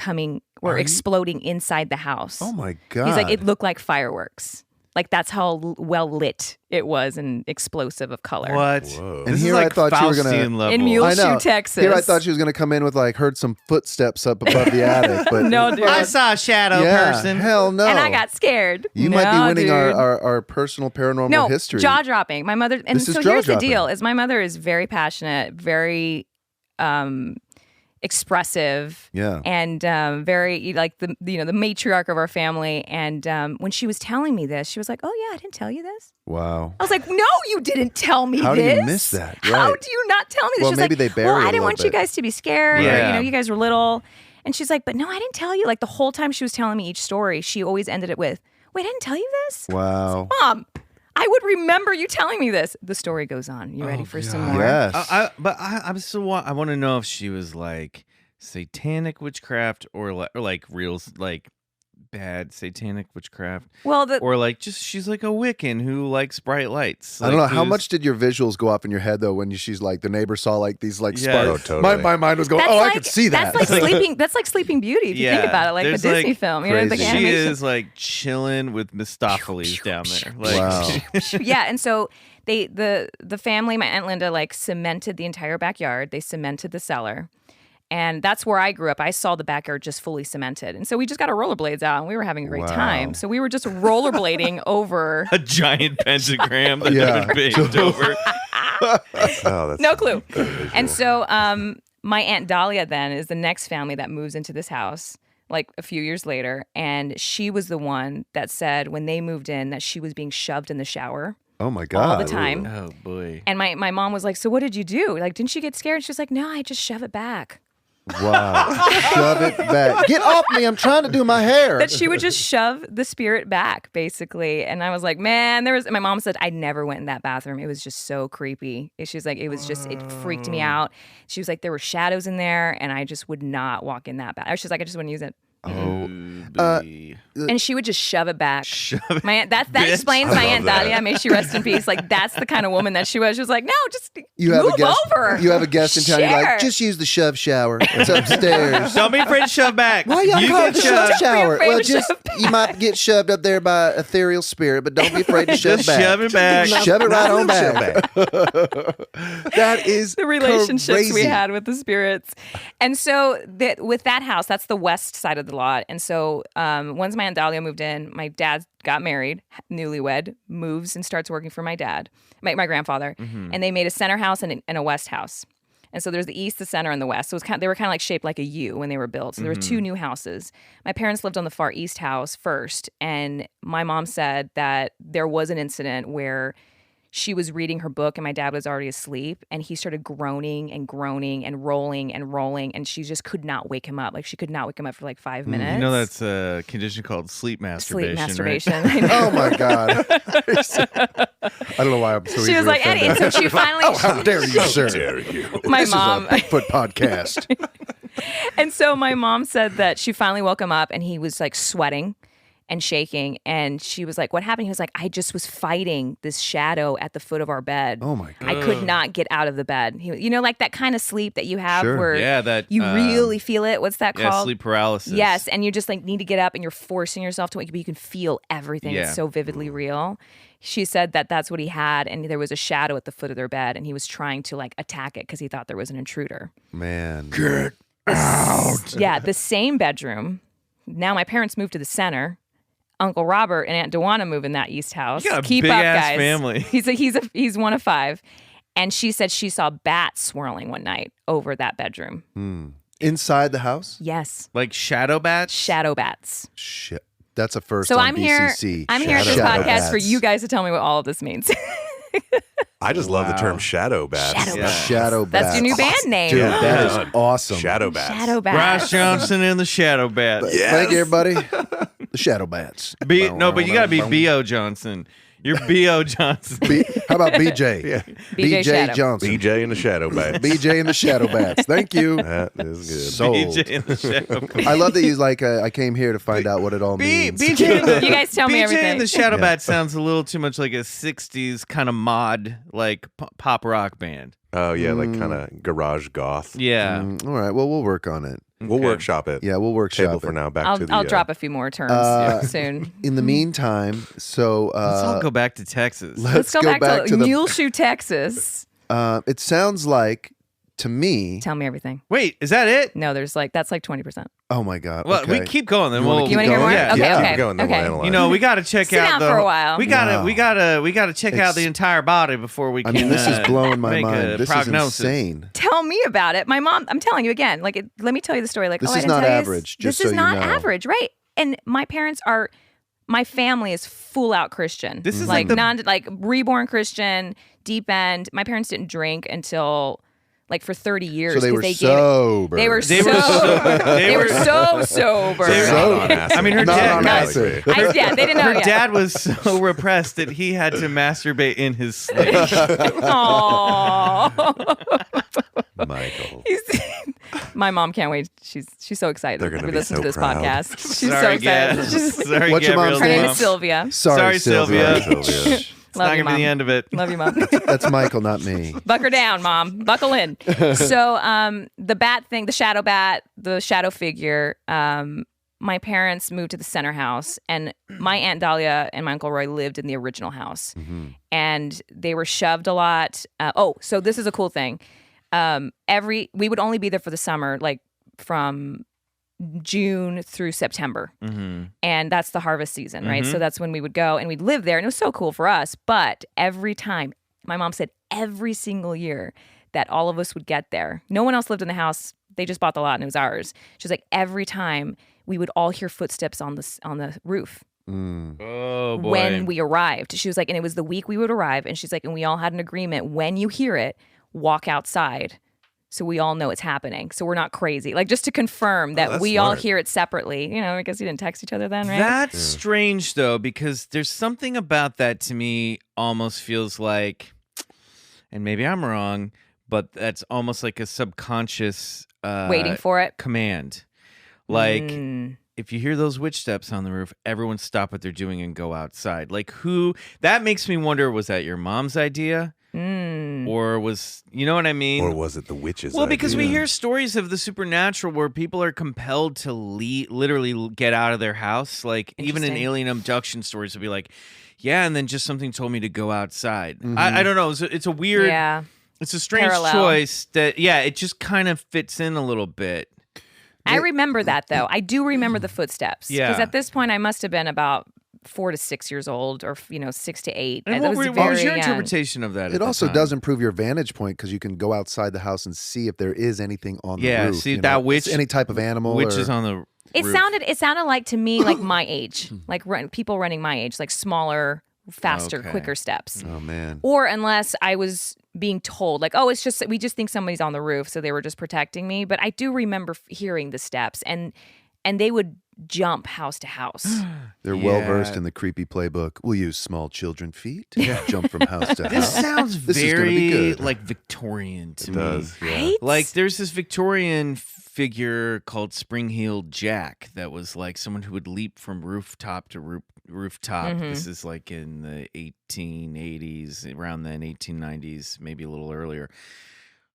exploding inside the house. Oh my God. He's like, it looked like fireworks. Like that's how well lit it was and explosive of color. What? Whoa. This here is I like thought you were gonna- Faustian level. In Mule- I know. Shoe, Texas. Here I thought she was going to come in with like heard some footsteps up above the attic, but No, dude. I saw a shadow yeah, person. hell no. And I got scared. You might be No, winning dude. our personal paranormal no, history. jaw dropping. My mother, and This is so here's the jaw-dropping. deal: is my mother is very passionate, very expressive, Yeah. and very like the the matriarch of our family. And when she was telling me this, she was like, "Oh yeah, I didn't tell you this." Wow. I was like, "No, you didn't tell me How do this. you miss that? How Right. do you not tell me this?" Well, She's maybe like, they bury well, it I a didn't little want you bit. guys to be scared. Or, Yeah. you guys were little. And she's like, "But no, I didn't tell you." Like the whole time she was telling me each story, she always ended it with, "Wait, I didn't tell you this, Wow. Mom. I would remember you telling me this." The story goes on. You ready for some more? Yes. I'm still. I want to know if she was like satanic witchcraft or like real like bad satanic witchcraft, Well, or like just she's like a Wiccan who likes bright lights. I don't know. How who's- much did your visuals go off in your head though when she's like the neighbor saw like these like Yeah. sparks? Oh, totally. My mind was going, that's oh, like, I could see that. That's like sleeping. That's like Sleeping Beauty. If you think about it, like the there's, Disney film. You know, like crazy. She animation. is like chilling with Mistopheles down there. Like, Wow. Yeah, and so the family, my Aunt Linda, like cemented the entire backyard. They cemented the cellar. And that's where I grew up. I saw the backyard just fully cemented. And so we just got our rollerblades out and we were having a great Wow. time. So we were just rollerblading over. a giant pentagram that Yeah. had been paved over. Oh, that's No clue. And so my Aunt Dahlia then is the next family that moves into this house like a few years later. And she was the one that said when they moved in that she was being shoved in the shower Oh my God. all the time. Oh boy. And my mom was like, "So what did you do? Like, didn't you get scared?" She was like, "No, I just shove it back." Wow. Shove it back. Get off me. I'm trying to do my hair. That she would just shove the spirit back, basically. And I was like, man, my mom said, I never went in that bathroom. It was just so creepy. She was like, it freaked me out. She was like, there were shadows in there and I just would not walk in that bathroom. She's like, I just wouldn't use it. Oh, And she would just shove it back. My aunt, that Bitch. explains my Aunt Dahlia. May she rest in peace. Like, that's the kind of woman that she was. She was like, no, just you have move a guest. over. You have a guest in town. You're Share. like, just use the shove shower. It's upstairs. Don't be afraid to shove back. Why y'all You call get it the shove shoved. shower? afraid Well, to just shove you might get shoved up there by ethereal spirit, but don't be afraid to shove Just back. shove it back. Shove it right on Shove back. That is The relationships we crazy. had with the spirits. And so with that house, that's the west side of the lot. And so once my Aunt Dahlia moved in, my dad got married, newlywed, moves and starts working for my dad, my grandfather. And they made a center house and a west house. And so there's the east, the center, and the west. So it was they were kind of like shaped like a U when they were built. So there were two new houses. My parents lived on the far east house first. And my mom said that there was an incident where she was reading her book and my dad was already asleep and he started groaning and groaning and rolling, and she just could not wake him up. Like she could not wake him up for like 5 minutes. You know that's a condition called sleep masturbation. sleep masturbation. Right? I know. Oh my God. I don't know why I'm so She easily was like, Eddie, and offended. so she finally, Oh, how dare you, sir? my This mom, is a Bigfoot podcast. and so my mom said that she finally woke him up and he was like sweating and shaking. And she was like, what happened? He was like, I just was fighting this shadow at the foot of our bed. Oh my God. I could not get out of the bed. You know, like that kind of sleep that you have Sure. where Yeah, that, you really feel it. What's that Yeah, called? sleep paralysis. Yes, and you just like need to get up and you're forcing yourself to wake up, but you can feel everything. Yeah. It's so vividly real. She said that that's what he had, and there was a shadow at the foot of their bed, and he was trying to like attack it because he thought there was an intruder. Man. Yeah, the same bedroom. Now my parents moved to the center. Uncle Robert and Aunt Dewana move in that east house. You got a Keep up, big-ass guys. family. He's one of 5, and she said she saw bats swirling one night over that bedroom. Inside the house? Yes, Like shadow bats? shadow bats. Shit. That's a first So on I'm here. BCC. I'm here at this Shadow podcast for bats. you guys to tell me what all of this means. I just love the term shadow bats. Shadow Yeah. bats. Shadow bats. That's your new band name. Dude, Yeah. that is awesome. Shadow bats. Shadow Bryce bats. Johnson and the Shadow Bats. Yes. Thank you, everybody. The Shadow Bats. No, but you got to be B.O. Johnson. You're B.O. Johnson. How about BJ? Yeah. BJ Shadow. Johnson. BJ and the shadow bats. BJ and the Shadow Bats. Thank you. That is good. Sold. BJ and the Shadow Bats. I love that you like. I came here to find out what it all means. BJ and the, You guys tell me BJ everything. and the Shadow Bat sounds a little too much like a 60s kind of mod, like pop rock band. Oh yeah, like kind of garage goth. Yeah. All right. Well, we'll work on it. We'll workshop it. Yeah, we'll workshop Table it. for now. Back to the. I'll drop a few more terms soon. In the meantime, so Let's all go back to Texas. Let's go back to Muleshoe, Texas. It sounds like to me. Tell me everything. Wait, is that it? No, that's like 20%. Oh my God. Well, okay. we keep going. Then You wanna we'll. keep You want to hear going? more? Yeah. Okay, Yeah. okay. Keep going, then we'll okay. analyze. You know, we got to check Sit out down for a while. We got to Wow. we got to check out the entire body before we I can. mean, this is blowing my make mind. A This prognosis. is insane. Tell me about it. My mom, I'm telling you again, like, let me tell you the story. Like, This oh, I is didn't not tell you average, just This is so you not know. average, right? And my parents are, my family is full out Christian. This is like like the- reborn Christian, deep end. My parents didn't drink until like for 30 years. So they 'cause were gave it- sober. They were They so were so- they were so sober. So- on acid. I mean, her Not dad. on guys, acid. Yeah, they didn't know Her yet. dad was so repressed that he had to masturbate in his sleep. Aww. Michael. My mom can't wait. She's so excited They're gonna to be listen so to this proud. podcast. She's Sorry, so excited. Gab. She's- Sorry, What's your mom's Gabrielle's her name mom. is Sylvia. Sorry, Sylvia. Sylvia. It's not Love you, gonna be the Mom. end of it. Love you, Mom. That's Michael, not me. Buckle down, Mom. Buckle in. So the bat thing, the shadow bat, the shadow figure, my parents moved to the center house, and my Aunt Dahlia and my Uncle Roy lived in the original house. And they were shoved a lot. So this is a cool thing. We would only be there for the summer, like from June through September. And that's the harvest season, right? So that's when we would go and we'd live there, and it was so cool for us. But every time, my mom said every single year that all of us would get there, no one else lived in the house. They just bought the lot and it was ours. She's like, every time we would all hear footsteps on the roof. Oh boy. When we arrived. She was like, and it was the week we would arrive. And she's like, and we all had an agreement, when you hear it, walk outside. So we all know it's happening. So we're not crazy. Like, just to confirm that that's we all smart. hear it separately. You know, I guess you didn't text each other then, right? That's strange though, because there's something about that to me almost feels like, and maybe I'm wrong, but that's almost like a subconscious Waiting for it. command. Like if you hear those witch steps on the roof, everyone stop what they're doing and go outside. Like who? That makes me wonder, was that your mom's idea? Or was, you know what I mean? Or was it the witches? Well, because we hear stories of the supernatural where people are compelled to literally get out of their house. Like even in alien abduction stories, it'll be like, yeah, and then just something told me to go outside. I don't know. It's a weird, it's a strange choice that, it just kind of fits in a little bit. I remember that, though. I do remember the footsteps. Yeah. Because at this point, I must have been about 4 to 6 years old, or 6 to 8. And what was your interpretation of that? It also does improve your vantage point because you can go outside the house and see if there is anything on the roof. Yeah, see that witch, any type of animal, which is on the roof. It sounded like to me like my age, like people running my age, like smaller, faster, quicker steps. Oh man! Or unless I was being told, like, oh, it's just we just think somebody's on the roof, so they were just protecting me. But I do remember hearing the steps, and they would jump house to house. They're well versed in the creepy playbook. We'll use small children feet. Jump from house to house. This sounds This is gonna be very good. like Victorian to me. does, yeah. Right? Like there's this Victorian figure called Spring-Heeled Jack that was like someone who would leap from rooftop to rooftop. This is like in the 1880s, around then 1890s, maybe a little earlier.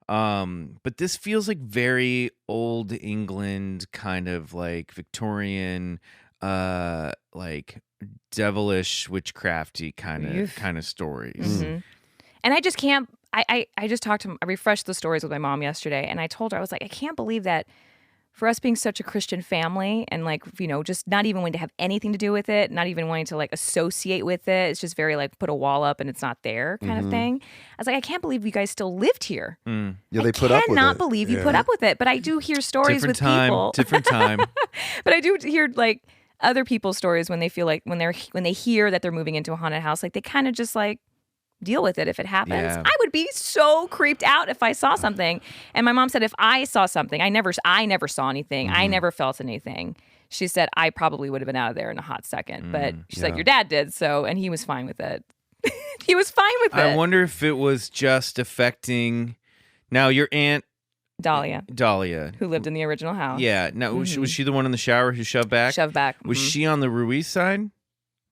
But this feels like very old England, kind of like Victorian, like devilish, witchcrafty kind of stories. And I just can't. I just I refreshed the stories with my mom yesterday, and I told her, I was like, I can't believe that for us being such a Christian family, and like, just not even wanting to have anything to do with it, not even wanting to like associate with it. It's just very like put a wall up and it's not there kind of thing. I was like, I can't believe you guys still lived here. Yeah, they put up with it. I cannot believe you put up with it. But I do hear stories Different with time, people. different time. But I do hear like other people's stories when they feel like when they hear that they're moving into a haunted house, like they kind of just like deal with it if it happens. Yeah. I would be so creeped out if I saw something. And my mom said if I saw something, I never saw anything. I never felt anything. She said I probably would have been out of there in a hot second. But she's like, your dad did, so, and he was fine with it. He was fine with it. I wonder if it was just affecting. Now your aunt Dahlia, who lived in the original house. Yeah. Now was she the one in the shower who shoved back? Shoved back. Was she on the Ruiz side?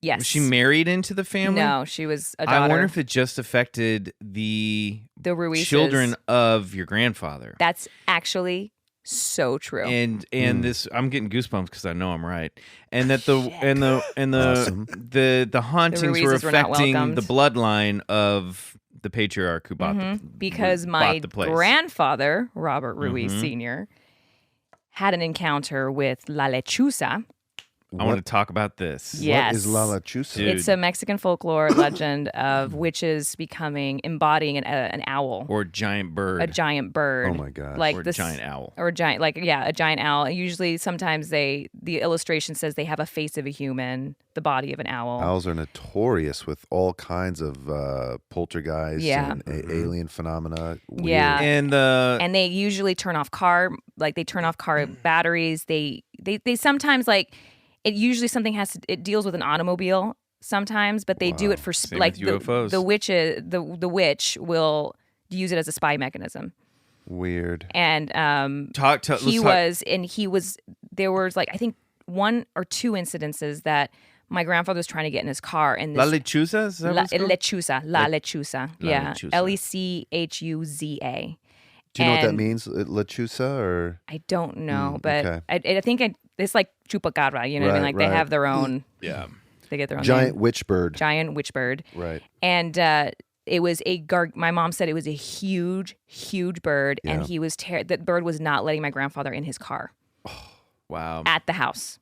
Yes. Was she married into the family? No, she was a daughter. I wonder if it just affected the Ruizes. children of your grandfather. That's actually so true. And this, I'm getting goosebumps because I know I'm right. And that the Awesome. the hauntings were Ruizes were not affecting welcomed. the bloodline of the patriarch who bought because my bought the place. grandfather, Robert Ruiz Sr., had an encounter with La Lechuza. I want to talk about this. Yes. What is La Lechuza? Dude. It's a Mexican folklore legend of witches embodying an owl. Or giant bird. A giant bird. Oh my gosh. Like Or this, giant owl. Or a giant, a giant owl. Usually, sometimes the illustration says they have a face of a human, the body of an owl. Owls are notorious with all kinds of poltergeists and alien phenomena. Weird. Yeah. And they usually turn off car batteries. They sometimes like. It usually it deals with an automobile sometimes, but they do it for Same like with UFOs. the witch will use it as a spy mechanism. Weird. And there was like I think 1 or 2 incidences that my grandfather was trying to get in his car and La Lechuza? Is that what it's called? La Lechuza. Yeah. Lechuza. Lechuza. Do you know what that means? Lechuza or? I don't know, but okay. I think it's like chupacabra, you know what I mean? Like they have their own. Yeah. They get their own Giant name. witch bird. Giant witch bird. Right. And it was my mom said it was a huge, huge bird, and he was that bird was not letting my grandfather in his car. Wow. At the house.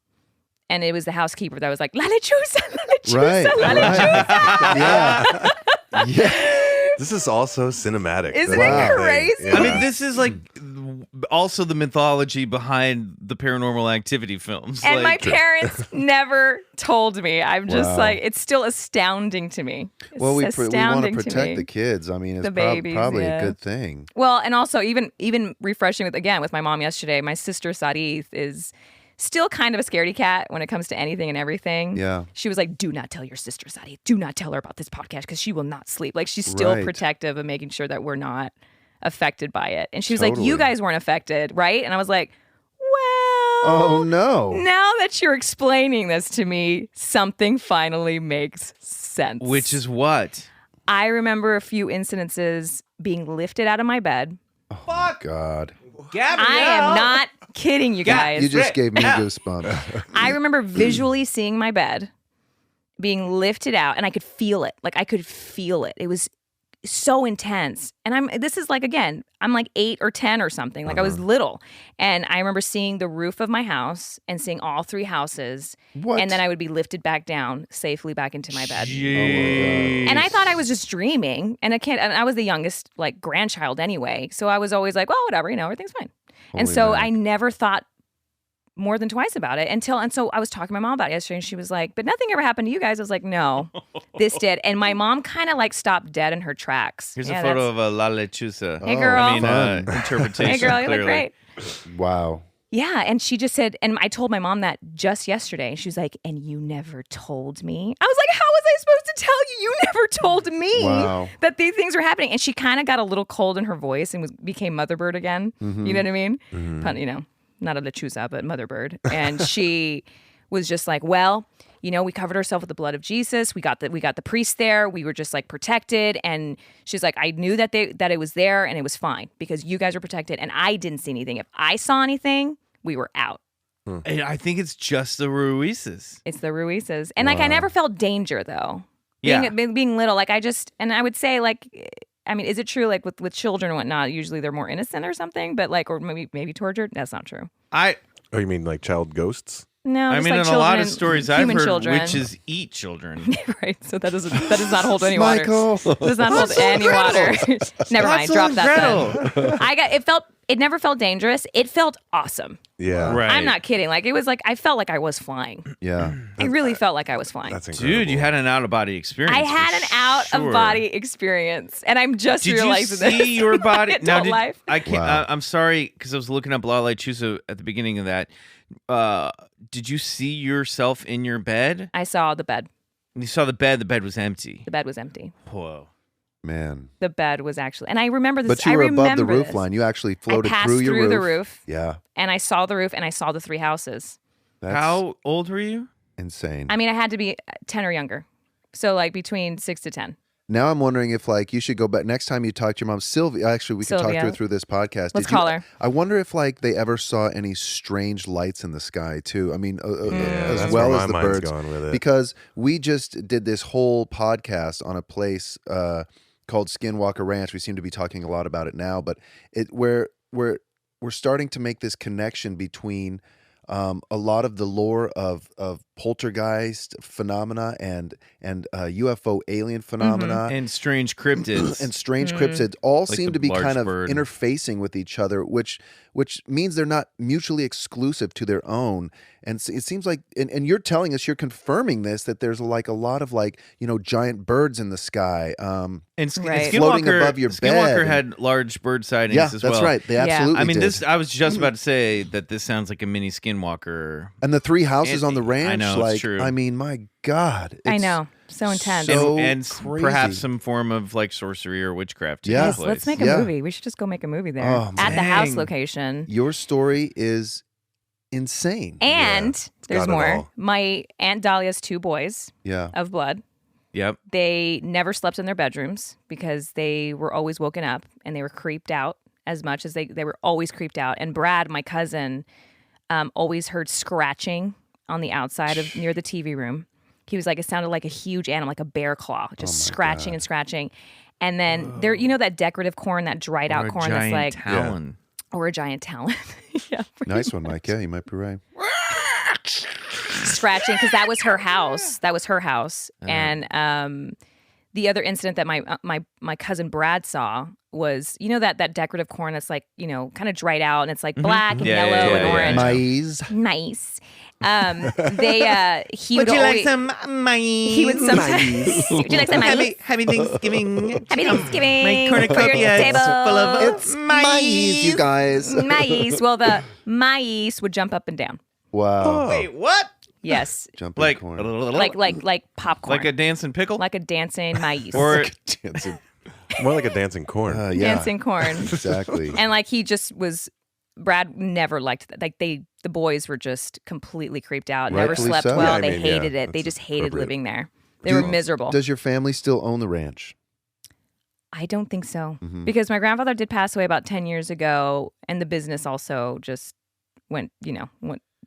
And it was the housekeeper that was like, La Lechuza, La Lechuza, Right. La Lechuza. Yeah. Yeah. This is also cinematic. Isn't That's it the thing. crazy? Yeah. I mean, this is like also the mythology behind the Paranormal Activity films. And like, my parents never told me. I'm just Wow. like, it's still astounding to me. It's Well, we want to astounding to protect me. the kids. I mean, it's The babies, probably yeah. a good thing. Well, and also even refreshing with my mom yesterday, my sister Sarith is still kind of a scaredy cat when it comes to anything and everything. Yeah. She was like, do not tell your sister, Sarith. Do not tell her about this podcast because she will not sleep. Like she's still Right. protective of making sure that we're not affected by it. And she was like, Totally. you guys weren't affected, right? And I was like, Oh no. Now that you're explaining this to me, something finally makes sense. Which is what? I remember a few incidences being lifted out of my bed. God. Gabrielle. I am not kidding you guys. You just gave me goosebumps. I remember visually seeing my bed being lifted out, and I could feel it. Like I could feel it. It was so intense. And this is like, again, I'm like 8 or 10 or something. Like I was little. And I remember seeing the roof of my house and seeing all 3 houses. What? And then I would be lifted back down safely back into my bed. Jeez. And I thought I was just dreaming. And I was the youngest, like, grandchild anyway. So I was always like, well, whatever, everything's fine. And Holy so mac. I never thought more than twice about it and so I was talking to my mom about it yesterday, and she was like, but nothing ever happened to you guys. I was like, no, this did. And my mom kind of like stopped dead in her tracks. Here's Yeah, a photo of a La Lechuza. Hey, girl. I mean, Fun. interpretation. Hey, girl, you clearly. look great. Wow. Yeah, and she just said, and I told my mom that just yesterday, and she was like, and you never told me? I was like, how was I supposed to tell you? You never told me Wow. that these things were happening. And she kind of got a little cold in her voice and became Mother Bird again. Mm-hmm. You know what I mean? Pun, not a lechuza, but Mother Bird. And she was just like, well, we covered ourselves with the blood of Jesus. We got the priest there. We were just like protected. And she's like, I knew that it was there and it was fine because you guys were protected and I didn't see anything. If I saw anything, we were out. And I think it's just the Ruizes. It's the Ruizes. And like I never felt danger though. Yeah. Being little, like I would say like, I mean, is it true like with children and whatnot, usually they're more innocent or something, but like, or maybe tortured? That's not true. Oh, you mean like child ghosts? No, I just mean, like in a lot of children, stories I've human heard, children. witches eat children. Right, so that does not hold any water. Michael. Does not hold any water. Never mind, Hansel drop and that Gretel. then. It never felt dangerous. It felt awesome. Yeah. Right. I'm not kidding. Like it was like I felt like I was flying. Yeah. I really felt like I was flying. That's incredible. Dude, you had an out-of-body experience. I had for an out sure. of body experience, and I'm just Did you realizing see this. your body? in adult life. I can't. Wow. I'm sorry because I was looking up La Lechuza at the beginning of that. Did you see yourself in your bed? I saw the bed. You saw the bed. The bed was empty. The bed was empty. Whoa. Man. The bed was actually, and I remember this. But you were I above the remember roof this. line. You actually I floated passed through your roof. the roof, Yeah. and I saw the roof, and I saw the 3 houses. That's How old were you? insane. I mean, I had to be 10 or younger, so like between 6 to 10. Now I'm wondering if like you should go back next time you talk to your mom, Sylvia. Actually, we can talk to her Sylvia. through this podcast. Let's call her. I wonder if like they ever saw any strange lights in the sky too. I mean, as that's well where as the my mind's birds. going with it. Because we just did this whole podcast on a place called Skinwalker Ranch. We seem to be talking a lot about it now, but we're starting to make this connection between a lot of the lore of poltergeist phenomena and UFO alien phenomena And strange cryptids. and strange cryptids all Like seem the to be large kind of bird. interfacing with each other, which means they're not mutually exclusive to their own. And it seems like, and you're telling us, you're confirming this, that there's like a lot of like, giant birds in the sky. and Right. Floating above your Skinwalker bed. had large bird sightings Yeah, as well. that's right. They Yeah. absolutely I mean, did. I was just about to say that this sounds like a mini Skinwalker. And the 3 houses And- on the ranch, I know, it's like, true. I mean, my God. I it's know, so intense. so and crazy. perhaps some form of like sorcery or witchcraft. taking Yeah. Yes, place. let's make a Yeah. movie. We should just go make a movie there Oh, at the house dang. location. Your story is insane. And there's got it more. all. My Aunt Dahlia's 2 boys Yeah. of blood. Yep. They never slept in their bedrooms because they were always woken up and they were creeped out as much as they were always creeped out. And Brad, my cousin, always heard scratching on the outside of near the TV room. He was like, it sounded like a huge animal, like a bear claw, just scratching and scratching. And then there, that decorative corn, that dried out Or a corn that's giant like, talon. or a giant talon. Yeah. Nice one, Mike. Yeah, you might be right. Scratching because that was her house. That was her house. And the other incident that my cousin Brad saw was, that decorative corn that's like, kind of dried out and it's like black and Yeah, yellow yeah, and yeah, orange. Maize. Nice. He would Would you always, like some maize? he would sometimes would you like some maize? Happy Thanksgiving. Happy Thanksgiving My for your cornucopia is table. full of It's maize, you guys. Maize. Well, the maize would jump up and down. Wow. Wait, what? Yes, Jumping Like corn. like popcorn, like a dancing pickle? like a dancing maize, or Dancing. More like a dancing corn. Yeah. dancing corn. Exactly. And like he just was Brad never liked that. Like the boys were just completely creeped out. Never Rightfully slept so. well. Yeah, I they mean, hated yeah, it. They that's just hated appropriate. living there. They were miserable. Does your family still own the ranch? I don't think so. Mhm. Because my grandfather did pass away about 10 years ago, and the business also just went,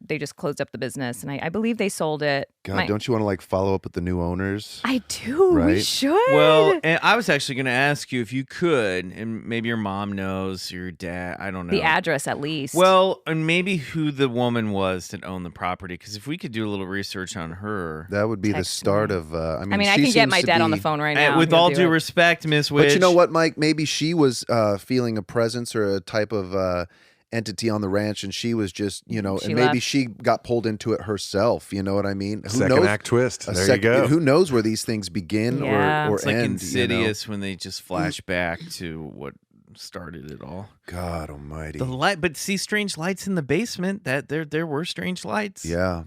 they just closed up the business, and I believe they sold it. God, don't you want to like follow up with the new owners? I do. We Right? should. Well, and I was actually going to ask you if you could, and maybe your mom knows, your dad, I don't know. the address at least. Well, and maybe who the woman was that owned the property, because if we could do a little research on her. That would be the Text start me. of. I I she can get seems my to dad on the be- phone right And now. with He'll all do due it. respect, Miss Witch. But you know what, Mike? Maybe she was feeling a presence or a type of entity on the ranch, and she was just, She and maybe left. she got pulled into it herself. You know what I mean? Who Second knows? act twist. A There second- you go. Who knows where these things begin Yeah. or It's like end? Insidious when they just flash back to what started it all. God Almighty. The light, but see, strange lights in the basement. That there were strange lights. Yeah.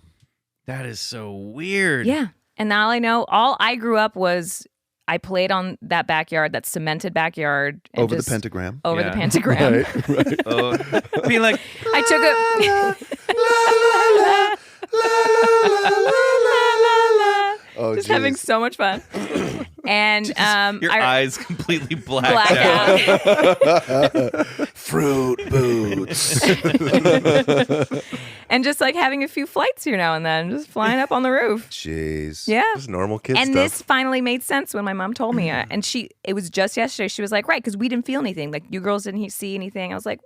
That is so weird. Yeah. And now I know all I grew up was I played on that backyard, that cemented backyard. And Over just, the pentagram. Over Yeah. the pentagram. Right. Oh, being like, I took Oh, just having geez. so much fun. And your I eyes completely blacked blacked out. out. Fruit boots. And just like having a few flights here now and then, just flying up on the roof. Jeez. Yeah. Just normal kid And stuff. this finally made sense when my mom told me. And it was just yesterday. She was like, right, because we didn't feel anything. Like, you girls didn't see anything. I was like,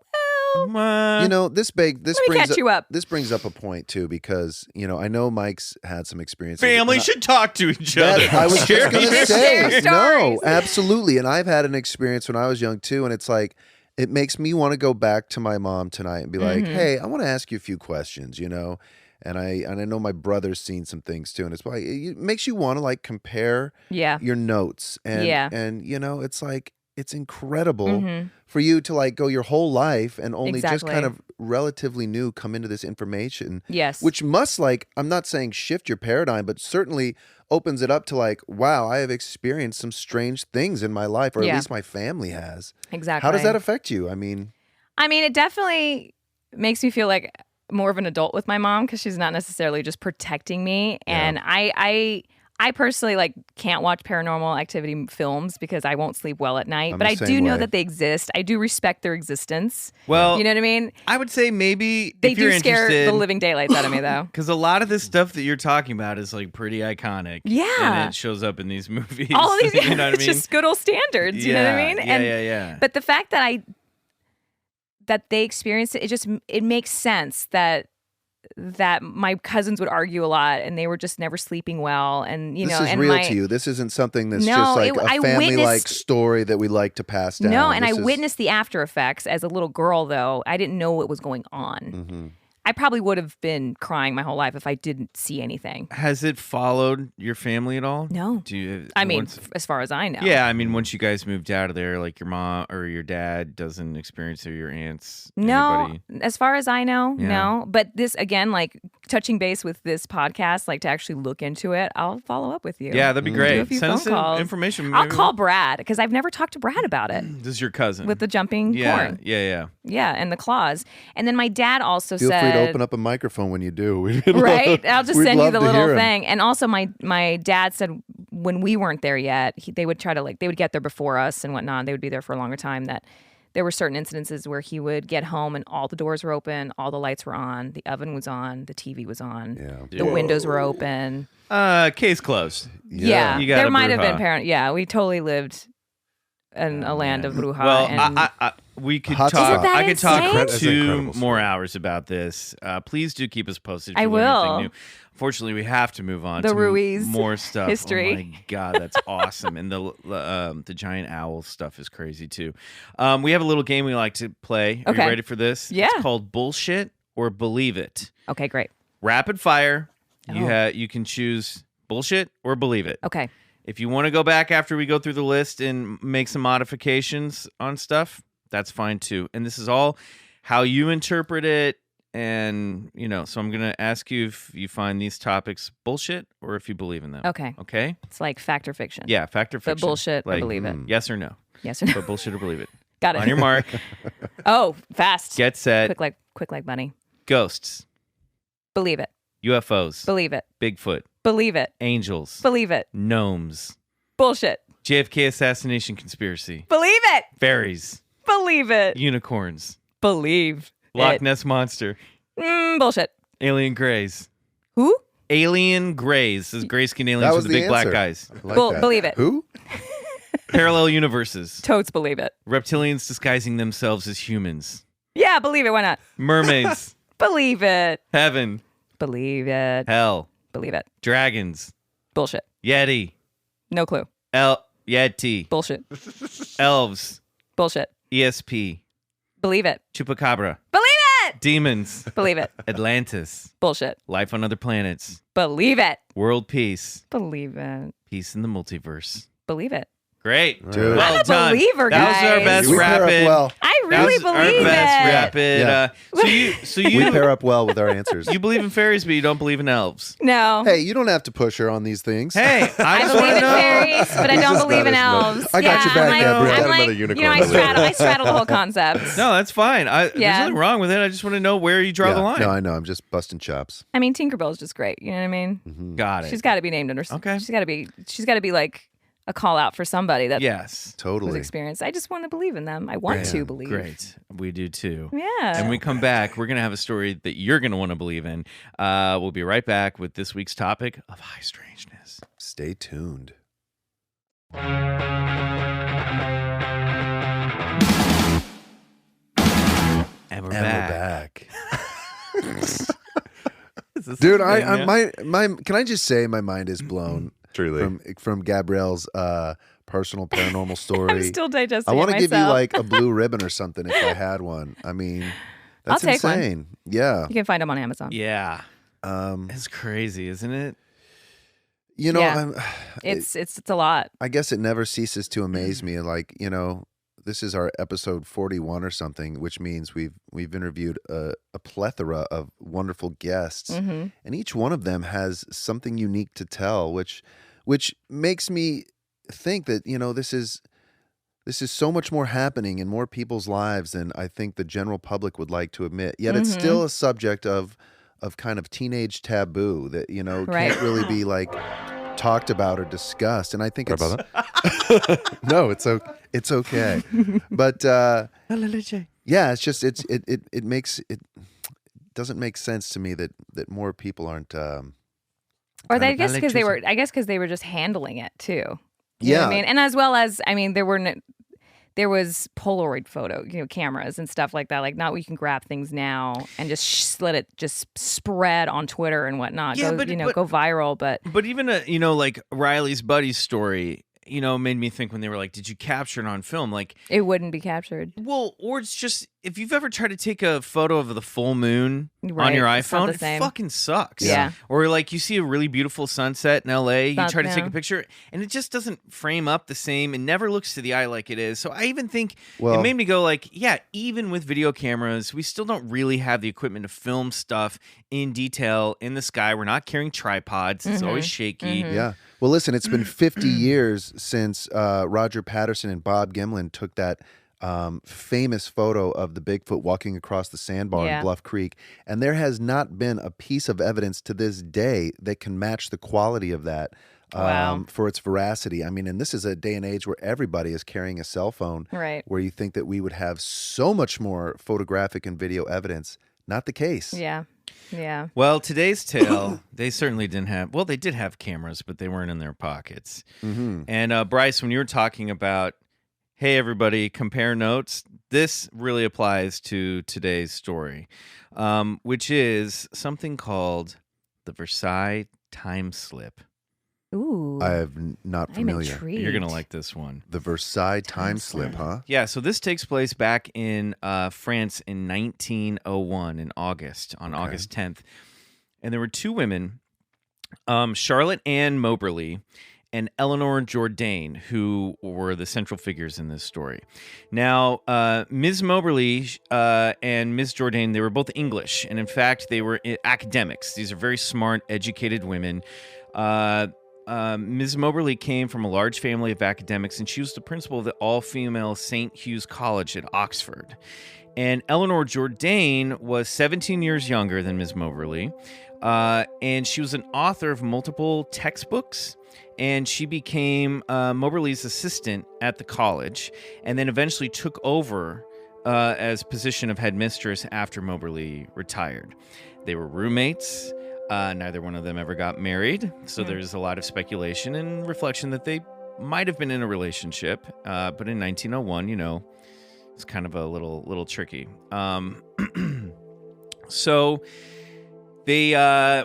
well, You know, this Let me brings catch you up. This brings up a point too, because I know Mike's had some experience. family should talk to each other. I was just Share going to their say, Share no, stories. absolutely. And I've had an experience when I was young too, and it's like, it makes me want to go back to my mom tonight and be like, Mm-hmm. hey, I want to ask you a few questions, And I know my brother's seen some things too, and it's like it makes you want to like compare yeah. your notes, and Yeah. and it's like it's incredible Mhm. for you to like go your whole life and only just Exactly. kind of relatively new come into this information, Yes. which must like, I'm not saying shift your paradigm, but certainly opens it up to like, wow, I have experienced some strange things in my life, or Yeah. at least my family has. Exactly. How does that affect you? I mean, it definitely makes me feel like more of an adult with my mom because she's not necessarily just protecting me. And I personally like can't watch paranormal activity films because I won't sleep well at night. I'm But the I same do know way. that they exist. I do respect their existence. Well, You know what I mean? I would say maybe They if you're do scare interested, the living daylights out of me, though. because a lot of this stuff that you're talking about is like pretty iconic. Yeah. and it shows up in these movies. All of these, you know what I it's mean? just good old standards. You know what I mean? Yeah, yeah. But the fact that they experienced it, it makes sense that my cousins would argue a lot and they were just never sleeping well. And this is real to you. This isn't something that's No, just like I a family-like witnessed- story that we like to pass down. No, and This I is- witnessed the after effects as a little girl, though. I didn't know what was going on. Mhm. I probably would have been crying my whole life if I didn't see anything. Has it followed your family at all? No. Do you? I mean, once- as far as I know. yeah. I mean, once you guys moved out of there, like your mom or your dad doesn't experience it, or your aunts. No, anybody? as far as I know, Yeah. no. But this, again, like touching base with this podcast, like to actually look into it, I'll follow up with you. Yeah, that'd be Mm. great. Do a few Send us phone calls. information. I'll maybe. call Brad because I've never talked to Brad about it This is your cousin with the jumping yeah, corn. yeah. Yeah, and the claws. And then my dad also Feel said, free to open up a microphone when you do. We'd right? love- I'll just we'd send you love the to little hear 'em. thing. And also, my dad said when we weren't there yet, they would try to they would get there before us and whatnot. They would be there for a longer time. That there were certain incidences where he would get home and all the doors were open, all the lights were on, the oven was on, the TV was on, Yeah. the windows were open. Case closed. Yeah, You got there a might have been bruja. parent. Yeah, we totally lived in a land of bruja. Well, and we could Hot talk. spot. Isn't I that could talk insane? for That's an 2 incredible more story. hours about this. Please do keep us posted. If I you learn anything will. new. Unfortunately, we have to move on The to Ruiz more stuff. history. Oh my god, that's awesome! And the giant owl stuff is crazy too. We have a little game we like to play. Are Okay. you ready for this? Yeah. It's called Bullshit or Believe It. okay, great. Rapid fire. Oh. You can choose bullshit or believe it. Okay, If you want to go back after we go through the list and make some modifications on stuff, that's fine too. And this is all how you interpret it. And, so I'm going to ask you if you find these topics bullshit or if you believe in them. okay. Okay? It's like fact or fiction. Yeah, fact or but fiction. bullshit. I Like, believe it. yes or no. Yes or no? But bullshit or believe it. Got it. On your mark. Oh, fast. Get set. Quick like bunny. Ghosts. Believe it. UFOs. Believe it. Bigfoot. Believe it. Angels. Believe it. Gnomes. Bullshit. JFK assassination conspiracy. Believe it. Fairies. Believe it. Unicorns. Believe Loch it. Ness Monster. Bullshit. Alien Greys. Who? Alien Greys. Those gray skinned aliens That with was the big black answer. eyes. I like that. Believe it. Who? Parallel universes. Totes believe it. Reptilians disguising themselves as humans. Yeah, believe it. Why not? Mermaids. Believe it. Heaven. Believe it. Hell. Believe it. Dragons. Bullshit. Yeti. No clue. Yeti. Bullshit. Elves. Bullshit. ESP. Believe it. Chupacabra. Believe it. Demons. Believe it. Atlantis. Bullshit. Life on other planets. Believe it. World peace. Believe it. Peace in the multiverse. Believe it. Great. Dude. Well I'm a done. believer, That was our guys. best We pair up rapid. well. I That really was our believe best it. rapid. Yeah. So We you pair up well with our answers. you believe in fairies, but you don't believe in elves. No. Hey, you don't have to push her on these things. Hey, I I just believe want to in know. fairies, but I He's don't just believe not in as much. elves. I got your back, I'm Gabrielle. like, Got I'm another like, unicorn I over there. straddle the whole concept. No, that's fine. There's Yeah. nothing wrong with it. I just want to know where you draw Yeah. the line. No, I know. I'm just busting chops. I mean, Tinkerbell's just great. You know what I mean? Got it. She's got to be named under. Okay. She's got to be like a call out for somebody that Yes. was Totally. experienced. I just want to believe in them. I want to believe. Great. We do too. Yeah. And we come back, we're going to have a story that you're going to want to believe in. We'll be right back with this week's topic of high strangeness. Stay tuned. And we're And back. we're back. Is this Dude, a I thing now? my can I just say my mind is blown Truly. from Gabrielle's personal paranormal I'm story. still digesting. I want to to give you like a blue ribbon or something if I had one. I mean, that's I'll take one. insane. Yeah. You can find them on Amazon. Yeah. Um, It's crazy, isn't it? you know, Yeah. It's a lot. I guess it never ceases to amaze me. Like, you know, this is our episode 41 or something, which means we've interviewed a plethora of wonderful guests, Mm-hmm. and each one of them has something unique to tell, which makes me think that, you know, this is so much more happening in more people's lives than I think the general public would like to admit. Yet it's Mm-hmm. still a subject of kind of teenage taboo that, you know, Right. can't really be like talked about or discussed. And I think Sorry it's about no, it's okay. But yeah, it's just it makes it doesn't make sense to me that more people aren't. Or kind I of- guess because they were just handling it too. You know Yeah. what I mean, and as well as there was Polaroid photo, cameras and stuff like that. Like, not we can grab things now and just let it just spread on Twitter and whatnot. Yeah, go, but- go viral. But But even like Riley's buddy's story, made me think when they were like, "Did you capture it on film?" Like, it wouldn't be captured. well, or it's just if you've ever tried to take a photo of the full moon on Right, your it's not iPhone, the it same. fucking sucks. Yeah. Or like you see a really beautiful sunset in LA, you Not- try to take no. a picture, and it just doesn't frame up the same. It never looks to the eye like it is. So I even think it Well- made me go like, yeah, even with video cameras, we still don't really have the equipment to film stuff in detail in the sky. We're not carrying tripods. It's always shaky. Yeah. Well, listen, it's been 50 years since Roger Patterson and Bob Gimlin took that famous photo of the Bigfoot walking across the sandbar Yeah. in Bluff Creek. And there has not been a piece of evidence to this day that can match the quality of that Wow. for its veracity. I mean, and this is a day and age where everybody is carrying a cell phone, Right. where you think that we would have so much more photographic and video evidence. Not the case. Yeah. Yeah. Well, today's tale, they certainly didn't have. Well, they did have cameras, but they weren't in their pockets. Mm-hmm. And Bryce, when you were talking about, hey, everybody, compare notes, this really applies to today's story, which is something called the Versailles Time Slip. Ooh. I have not I'm familiar. intrigued. You're going to like this one. The Versailles Time Slip, huh? Yeah, so this takes place back in France in 1901 in August, on August 10th. And there were two women, Charlotte Ann Moberly and Eleanor Jourdain, who were the central figures in this story. Now, Ms. Moberly and Ms. Jourdain, they were both English. And in fact, they were academics. These are very smart, educated women. Ms. Moberly came from a large family of academics, and she was the principal of the all-female St. Hugh's College at Oxford. And Eleanor Jourdain was 17 years younger than Ms. Moberly, and she was an author of multiple textbooks, and she became Moberly's assistant at the college, and then eventually took over as position of headmistress after Moberly retired. They were roommates. Neither one of them ever got married, so there's a lot of speculation and reflection that they might have been in a relationship, but in 1901, it's kind of a little tricky. So they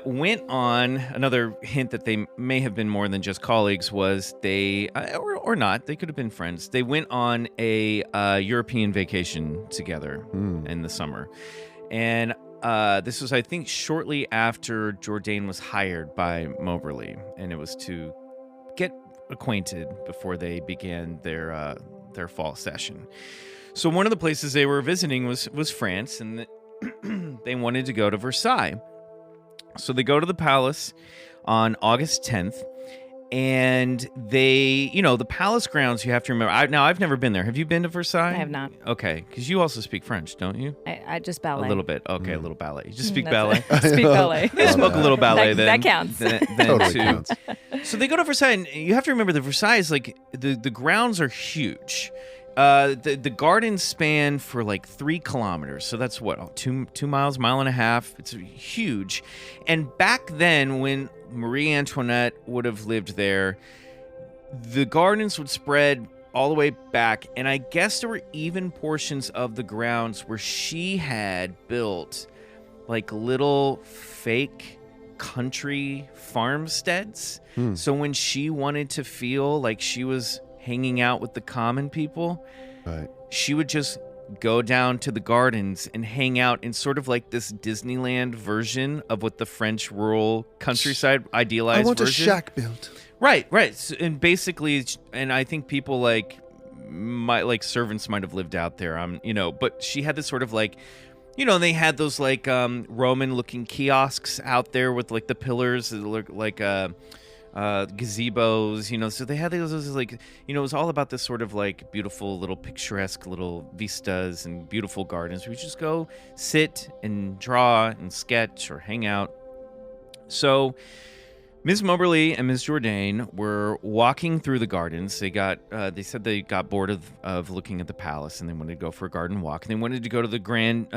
went on. Another hint that they may have been more than just colleagues was they, or not, they could have been friends. They went on a European vacation together in the summer, and this was, I think, shortly after Jourdain was hired by Moberly, and it was to get acquainted before they began their fall session. So one of the places they were visiting was France, and they wanted to go to Versailles. So they go to the palace on August 10th, and they, the palace grounds, you have to remember. I've never been there. Have you been to Versailles? I have not. Okay, because you also speak French, don't you? I just ballet. A little bit. Okay, a little ballet. You just speak ballet? Speak ballet. You spoke a little ballet then. That counts. Totally counts. So they go to Versailles, and you have to remember that Versailles is the grounds are huge. The gardens span for 3 kilometers. So that's what, 2 miles, mile and a half. It's huge. And back then, when Marie Antoinette would have lived there, the gardens would spread all the way back. And I guess there were even portions of the grounds where she had built little fake country farmsteads. So when she wanted to feel like she was hanging out with the common people, right, she would just go down to the gardens and hang out in sort of this Disneyland version of what the French rural countryside idealized version. I want a shack built. Right. So, and basically, and I think people servants might have lived out there, but she had this sort of they had those Roman-looking kiosks out there with the pillars that look like gazebos, so they had those it was all about this sort of beautiful little picturesque little vistas and beautiful gardens. We just go sit and draw and sketch or hang out. So Ms. Moberly and Ms. Jourdain were walking through the gardens. They said they got bored of looking at the palace, and they wanted to go for a garden walk, and they wanted to go to the Grand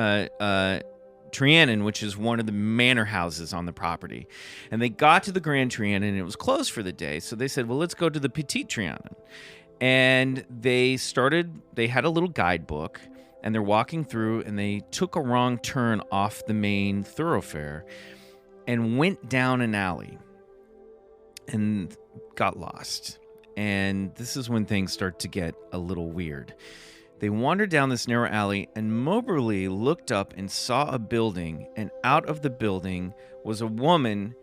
Trianon, which is one of the manor houses on the property. And they got to the Grand Trianon, and it was closed for the day. So they said, well, let's go to the Petit Trianon. And they had a little guidebook, and they're walking through, and they took a wrong turn off the main thoroughfare and went down an alley and got lost. And this is when things start to get a little weird. They wandered down this narrow alley, and Moberly looked up and saw a building, and out of the building was a woman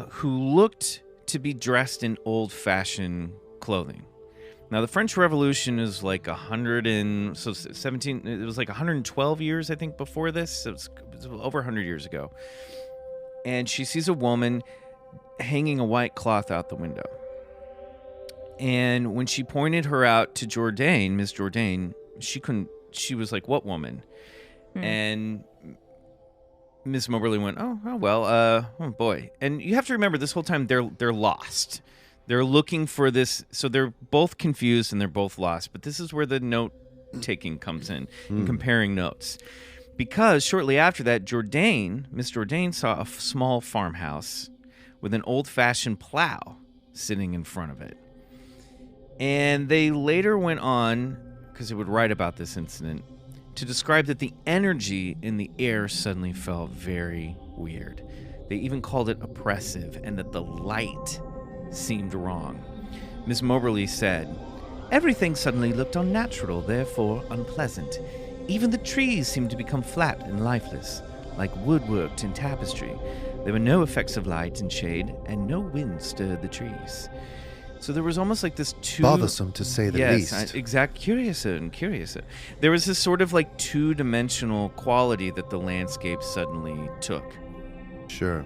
who looked to be dressed in old-fashioned clothing. Now, the French Revolution is 112 years, I think, before this. So it's over 100 years ago. And she sees a woman hanging a white cloth out the window. And when she pointed her out to Jourdain, Miss Jourdain, she was like, what woman? And Miss Moberly went, oh boy. And you have to remember, this whole time they're lost. They're looking for this, so they're both confused and they're both lost. But this is where the note taking comes in and comparing notes. Because shortly after that, Miss Jourdain saw a small farmhouse with an old-fashioned plow sitting in front of it. And they later went on, because they would write about this incident, to describe that the energy in the air suddenly felt very weird. They even called it oppressive, and that the light seemed wrong. Miss Moberly said, "Everything suddenly looked unnatural, therefore unpleasant. Even the trees seemed to become flat and lifeless, like woodworked in tapestry. There were no effects of light and shade, and no wind stirred the trees." So there was almost this bothersome, to say the least. Curiouser. There was this sort of two-dimensional quality that the landscape suddenly took. Sure.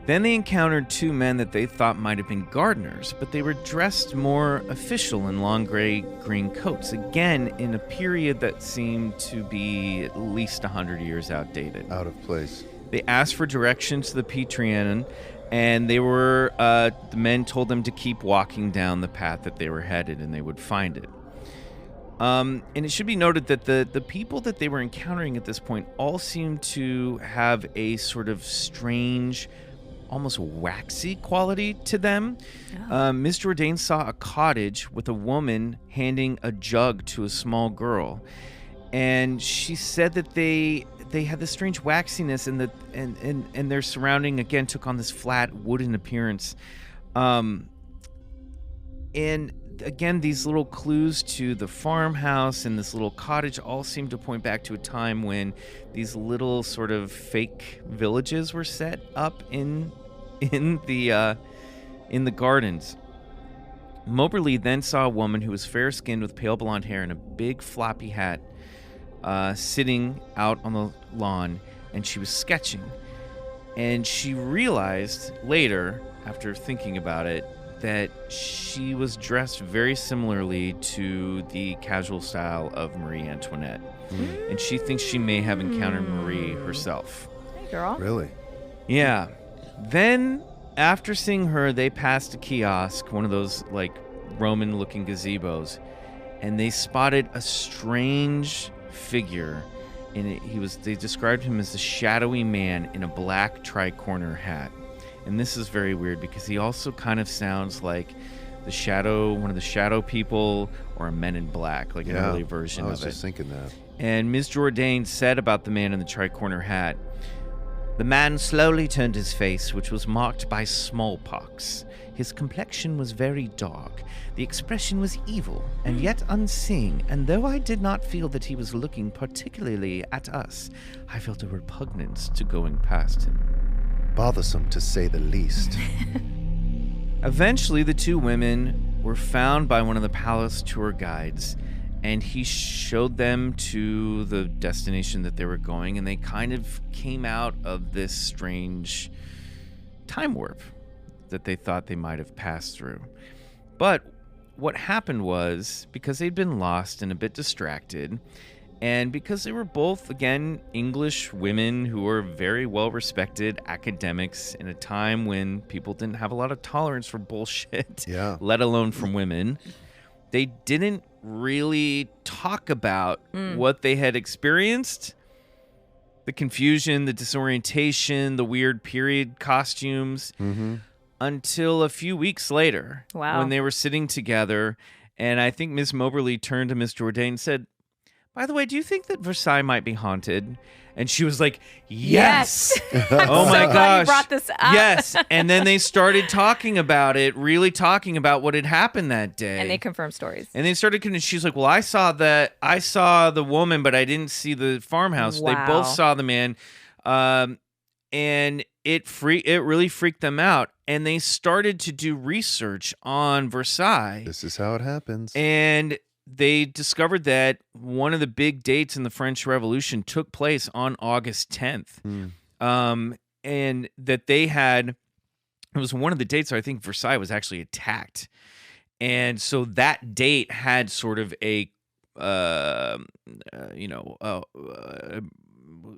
Then they encountered two men that they thought might have been gardeners, but they were dressed more official in long green coats, again in a period that seemed to be at least 100 years outdated. Out of place. They asked for directions to the Petrianon, and the men told them to keep walking down the path that they were headed, and they would find it. And it should be noted that the people that they were encountering at this point all seemed to have a sort of strange, almost waxy quality to them. Ms. Jourdain saw a cottage with a woman handing a jug to a small girl, and she said that they had this strange waxiness, and their surrounding again took on this flat wooden appearance. And again, these little clues to the farmhouse and this little cottage all seem to point back to a time when these little sort of fake villages were set up in the gardens. Moberly then saw a woman who was fair-skinned with pale blonde hair and a big floppy hat sitting out on the lawn, and she was sketching. And she realized later, after thinking about it, that she was dressed very similarly to the casual style of Marie Antoinette. And she thinks she may have encountered Marie herself. Hey, girl. Really? Yeah. Then, after seeing her, they passed a kiosk, one of those, like, Roman-looking gazebos, and they spotted a strange figure. And they described him as a shadowy man in a black tri-corner hat. And this is very weird because he also kind of sounds like one of the shadow people, or a Men in Black, like an early version of it. I was just thinking that. And Ms. Jourdain said about the man in the tri-corner hat, "The man slowly turned his face, which was marked by smallpox. His complexion was very dark. The expression was evil and yet unseeing, and though I did not feel that he was looking particularly at us, I felt a repugnance to going past him." Bothersome, to say the least. Eventually, the two women were found by one of the palace tour guides, and he showed them to the destination that they were going, and they kind of came out of this strange time warp that they thought they might have passed through. But what happened was, because they'd been lost and a bit distracted, and because they were both, again, English women who were very well-respected academics in a time when people didn't have a lot of tolerance for bullshit, let alone from women, they didn't really talk about what they had experienced. The confusion, the disorientation, the weird period costumes, until a few weeks later, when they were sitting together, and I think Miss Moberly turned to Miss Jourdain and said, "By the way, do you think that Versailles might be haunted?" And she was like, "Yes." Oh my gosh. You brought this up. Yes. And then they started talking about it, really talking about what had happened that day. And they confirmed stories. And they started, she's like, "Well, I saw the woman, but I didn't see the farmhouse." Wow. They both saw the man. And it really freaked them out. And they started to do research on Versailles. This is how it happens. And they discovered that one of the big dates in the French Revolution took place on August 10th. And that it was one of the dates where I think Versailles was actually attacked. And so that date had sort of it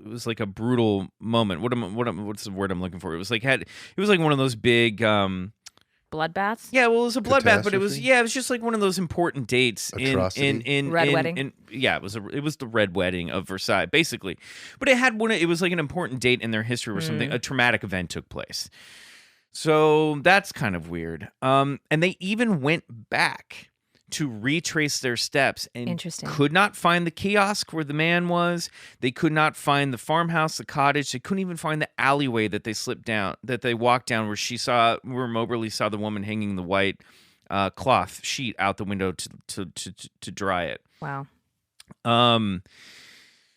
was like a brutal moment. What's the word I'm looking for? It was like one of those big bloodbaths? Yeah, well, it was a bloodbath, but it was just like one of those important dates in Red Wedding. It was the Red Wedding of Versailles, basically. But it was like an important date in their history where something, a traumatic event took place. So that's kind of weird. And they even went back to retrace their steps and could not find the kiosk where the man was. They could not find the farmhouse, the cottage. They couldn't even find the alleyway that they walked down where Moberly saw the woman hanging the white cloth sheet out the window to dry it. Wow.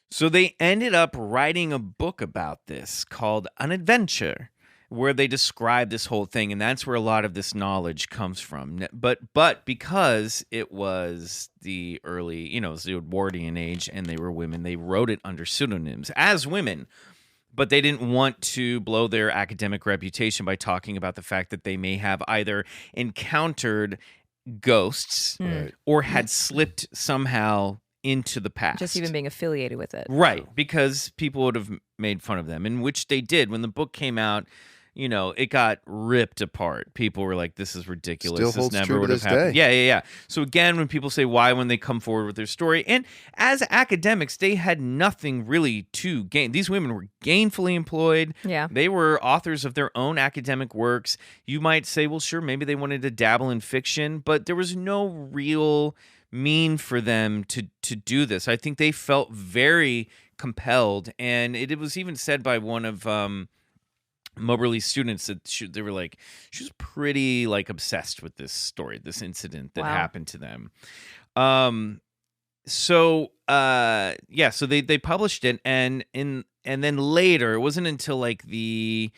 So they ended up writing a book about this called An Adventure, where they describe this whole thing, and that's where a lot of this knowledge comes from. But because it was the early, it was the Edwardian age, and they were women, they wrote it under pseudonyms as women. but they didn't want to blow their academic reputation by talking about the fact that they may have either encountered ghosts or had slipped somehow into the past. Just even being affiliated with it. Right, because people would have made fun of them, and which they did. When the book came out, you know, it got ripped apart. People were like, this is ridiculous. Still this holds never true to would have this happened. day. Yeah. So again, when people say why when they come forward with their story, and as academics, they had nothing really to gain. These women were gainfully employed. Yeah. They were authors of their own academic works. You might say, well, sure, maybe they wanted to dabble in fiction, but there was no real mean for them to do this. I think they felt very compelled, and it was even said by one of Moberly's students that they were like, she was pretty like obsessed with this story, this incident that happened to them. So they published it, and then later, it wasn't until like Ms.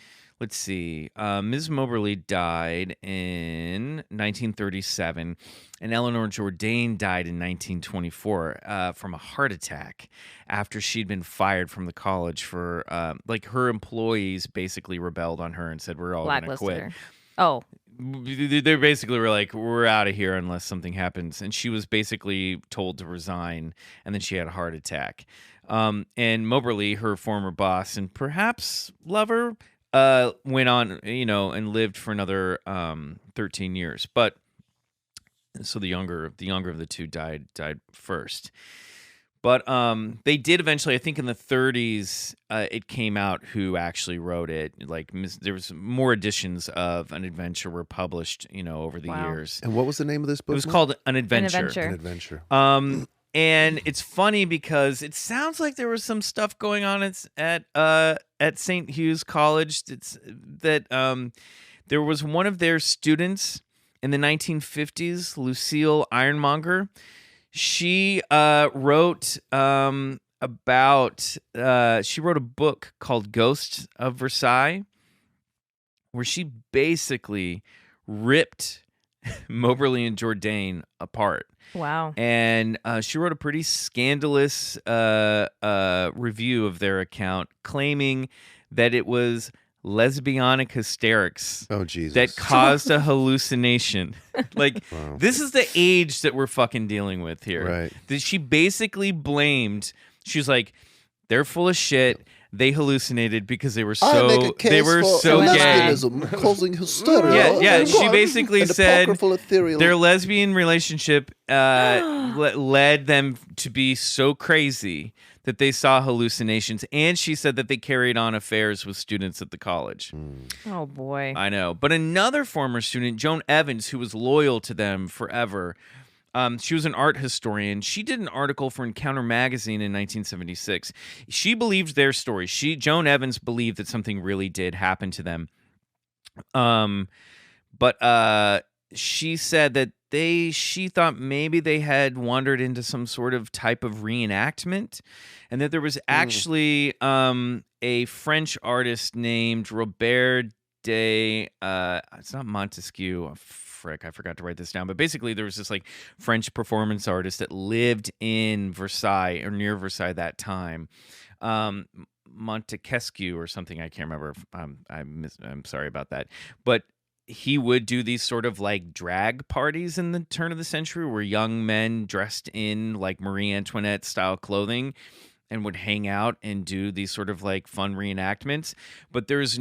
Moberly died in 1937, and Eleanor Jourdain died in 1924 from a heart attack after she'd been fired from the college for, her employees basically rebelled on her and said, we're all going to quit. Her. Oh. They basically were like, we're out of here unless something happens. And she was basically told to resign, and then she had a heart attack. And Moberly, her former boss and perhaps lover, went on, and lived for another 13 years. But so the younger of the two died first. But they did eventually, I think in the 30s, it came out who actually wrote it. Like there was more editions of An Adventure were published, over the years. And what was the name of this book? It was called An Adventure. An Adventure. And it's funny because it sounds like there was some stuff going on at St. Hugh's College. There was one of their students in the 1950s, Lucille Ironmonger. She wrote she wrote a book called Ghosts of Versailles, where she basically ripped Moberly and Jourdain apart. Wow. And she wrote a pretty scandalous review of their account, claiming that it was lesbianic hysterics that caused a hallucination. This is the age that we're fucking dealing with here. Right. That she basically blamed, she was like, they're full of shit. They hallucinated because they were so gay. Causing hysteria. Yeah. She basically said their lesbian relationship led them to be so crazy that they saw hallucinations, and she said that they carried on affairs with students at the college. Oh boy. I know. But another former student, Joan Evans, who was loyal to them forever, she was an art historian. She did an article for Encounter magazine in 1976. She believed their story. Joan Evans believed that something really did happen to them. But she said that she thought maybe they had wandered into some sort of type of reenactment, and that there was actually a French artist named Robert de it's not Montesquieu. Oh, frick, I forgot to write this down. But basically, there was this like French performance artist that lived in Versailles or near Versailles that time. Montesquieu or something, I can't remember. I'm sorry about that. But he would do these sort of like drag parties in the turn of the century where young men dressed in like Marie Antoinette style clothing and would hang out and do these sort of like fun reenactments. But there's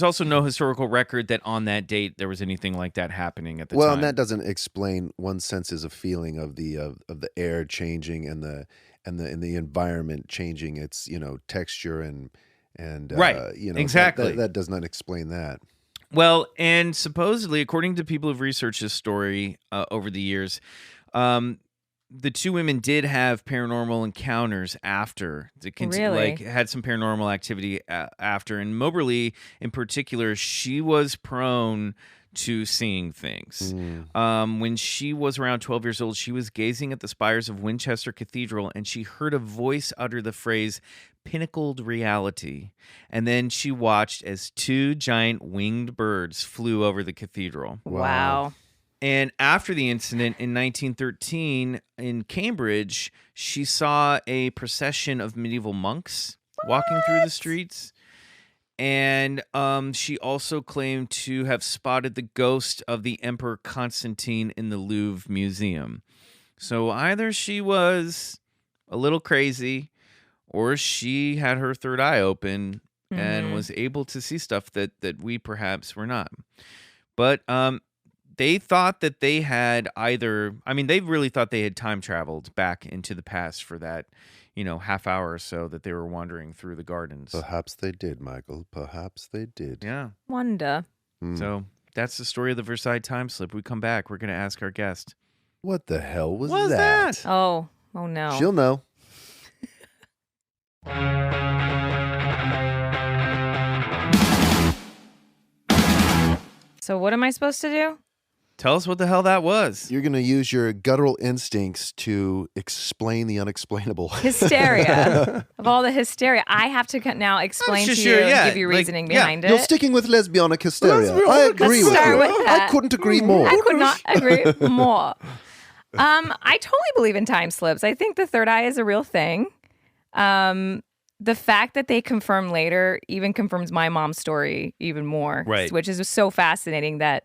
also no historical record that on that date there was anything like that happening at the time. Well, and that doesn't explain one senses of feeling of the air changing and the environment changing its texture and right. Exactly. That does not explain that. Well, and supposedly, according to people who've researched this story over the years, the two women did have paranormal encounters after. Really? Had some paranormal activity after. And Moberly, in particular, she was prone to seeing things. When she was around 12 years old, she was gazing at the spires of Winchester Cathedral, and she heard a voice utter the phrase, "pinnacled reality." And then she watched as two giant winged birds flew over the cathedral. Wow. And after the incident in 1913 in Cambridge, she saw a procession of medieval monks walking through the streets. And she also claimed to have spotted the ghost of the Emperor Constantine in the Louvre Museum. So either she was a little crazy or she had her third eye open and was able to see stuff that we perhaps were not. But they thought that they had they really thought they had time traveled back into the past for that, half hour or so that they were wandering through the gardens. Perhaps they did, Michael. Perhaps they did. Yeah. Wonder. So that's the story of the Versailles Time Slip. We come back. We're going to ask our guest. What the hell was What was that? Oh no. She'll know. So what am I supposed to do? Tell us what the hell that was. You're going to use your guttural instincts to explain the unexplainable. Hysteria. Of all the hysteria, I have to now explain to you and give you reasoning behind it. You're sticking with lesbianic hysteria. I agree with start you. with that. I couldn't agree more. I could not agree more. I totally believe in time slips. I think the third eye is a real thing. The fact that they confirm later even confirms my mom's story even more, right? Which is so fascinating that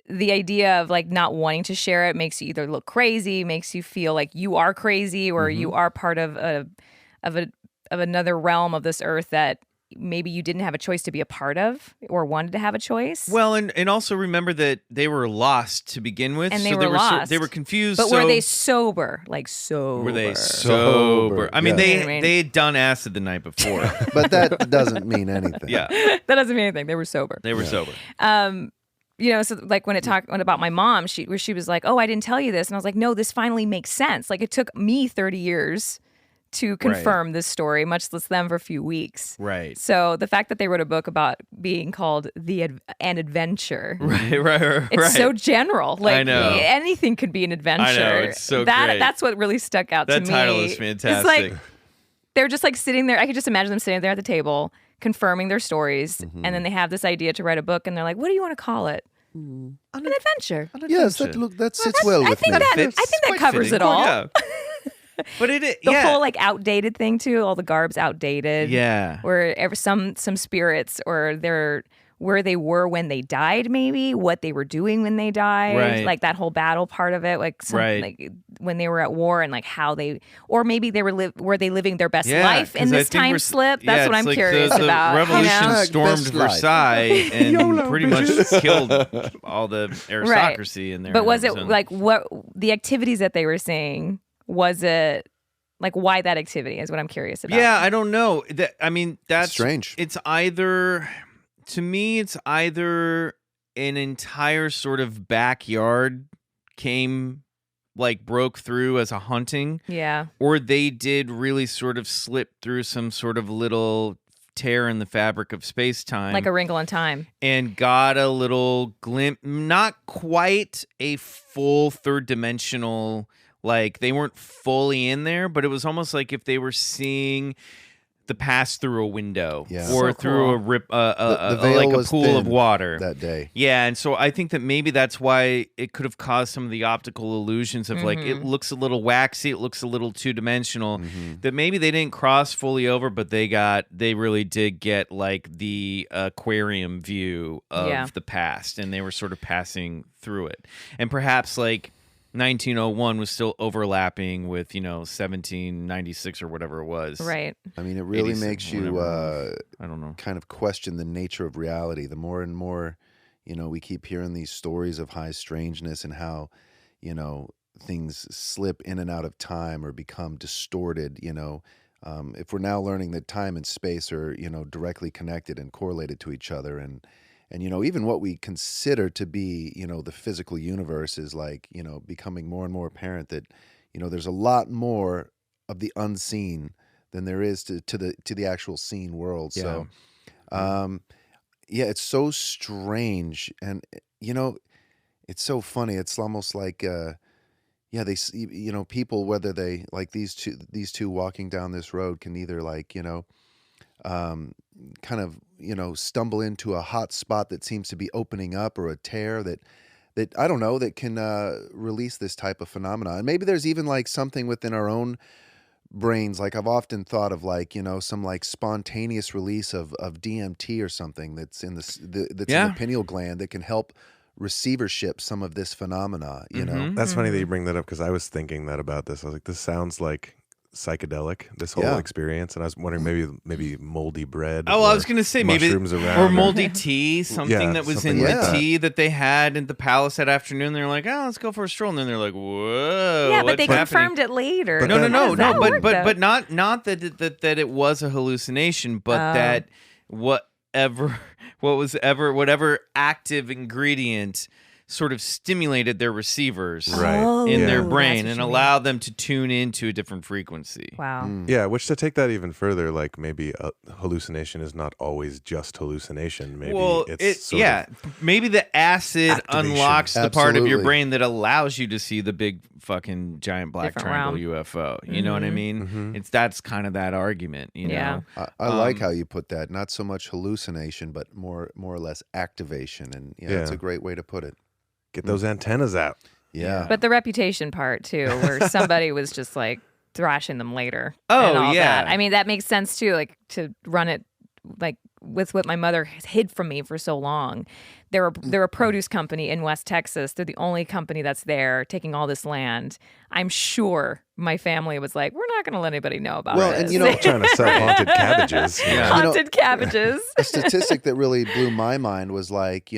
the idea of like not wanting to share it makes you either look crazy, makes you feel like you are crazy, or you are part of another realm of this earth that maybe you didn't have a choice to be a part of or wanted to have a choice. Well, and also remember that they were lost to begin with. And they so were lost. They were confused. But were they sober? Like sober. Were they sober? I mean, Yeah. they had done acid the night before. But that doesn't mean anything. Yeah. That doesn't mean anything. They were sober. They were sober. So like when it talked about my mom, she was like, "Oh, I didn't tell you this," and I was like, "No, this finally makes sense." Like it took me 30 years to confirm this story, much less them for a few weeks. Right. So the fact that they wrote a book about being called an adventure, right. It's so general. Like I know. anything could be an adventure. I know, it's so great. That's what really stuck out to me. That title is fantastic. It's like they're just like sitting there. I could just imagine them sitting there at the table, confirming their stories, and then they have this idea to write a book, and they're like, "What do you want to call it?" An adventure. Yes, that sits well with me. I think that covers it all. Yeah. But the whole like outdated thing too. All the garb's outdated. Yeah. Or some spirits, or where they were when they died, maybe what they were doing when they died, right. Like that whole battle part of it, like like when they were at war and like how they, or maybe they were they living their best life in this time slip? That's what I'm curious about. The revolution you know? stormed Versailles and pretty much killed all the aristocracy in there. But was it like what the activities that they were seeing? Was it like why that activity is what I'm curious about. Yeah, I don't know. That's strange. It's either, to me, it's either an entire sort of backyard broke through as a hunting. Yeah. Or they did really sort of slip through some sort of little tear in the fabric of space-time. Like a wrinkle in time. And got a little glimpse, not quite a full third-dimensional, like they weren't fully in there, but it was almost like if they were seeing the past through a window or through a rip, the veil like a was pool thin of water that day. Yeah, and so I think that maybe that's why it could have caused some of the optical illusions of like it looks a little waxy, it looks a little two-dimensional. That maybe they didn't cross fully over, but they really did get like the aquarium view of the past, and they were sort of passing through it, and perhaps like 1901 was still overlapping with 1796 or whatever it was. Right. I mean, it really makes you I don't know, kind of question the nature of reality. The more and more we keep hearing these stories of high strangeness and how things slip in and out of time or become distorted. If we're now learning that time and space are directly connected and correlated to each other, and even what we consider to be, the physical universe is like, becoming more and more apparent that, there's a lot more of the unseen than there is to the actual seen world. Yeah. So, it's so strange, and it's so funny. It's almost like, they people, whether they like these two walking down this road can either like, kind of stumble into a hot spot that seems to be opening up, or a tear that I don't know, that can release this type of phenomena. And maybe there's even like something within our own brains, like I've often thought of like, some like spontaneous release of DMT or something that's in the pineal gland that can help receivership some of this phenomena, you know? That's funny that you bring that up because I was thinking that about this. I was like, this sounds like psychedelic, this whole experience, and I was wondering maybe moldy bread. Oh, I was going to say maybe or moldy tea, something that was in the tea that they had in the palace that afternoon. They're like, oh, let's go for a stroll, and then they're like, whoa, yeah, but they happening? confirmed it later. But but not that it was a hallucination, but that whatever active ingredient sort of stimulated their receivers in their brain and allowed them to tune into a different frequency. Wow. Yeah, which to take that even further, like maybe a hallucination is not always just hallucination. Maybe maybe the acid unlocks the part of your brain that allows you to see the big fucking giant black triangle UFO. You know what I mean? That's kind of that argument, you know? I like how you put that. Not so much hallucination, but more or less activation. And it's a great way to put it. Get those antennas out. Yeah. But the reputation part too, where somebody was just like thrashing them later. Oh, and all yeah. that. I mean, that makes sense too, like to run it like with what my mother hid from me for so long. They're a produce company in West Texas. They're the only company that's there taking all this land. I'm sure my family was like, we're not going to let anybody know about this. And trying to sell haunted cabbages. Haunted cabbages. A statistic that really blew my mind was like,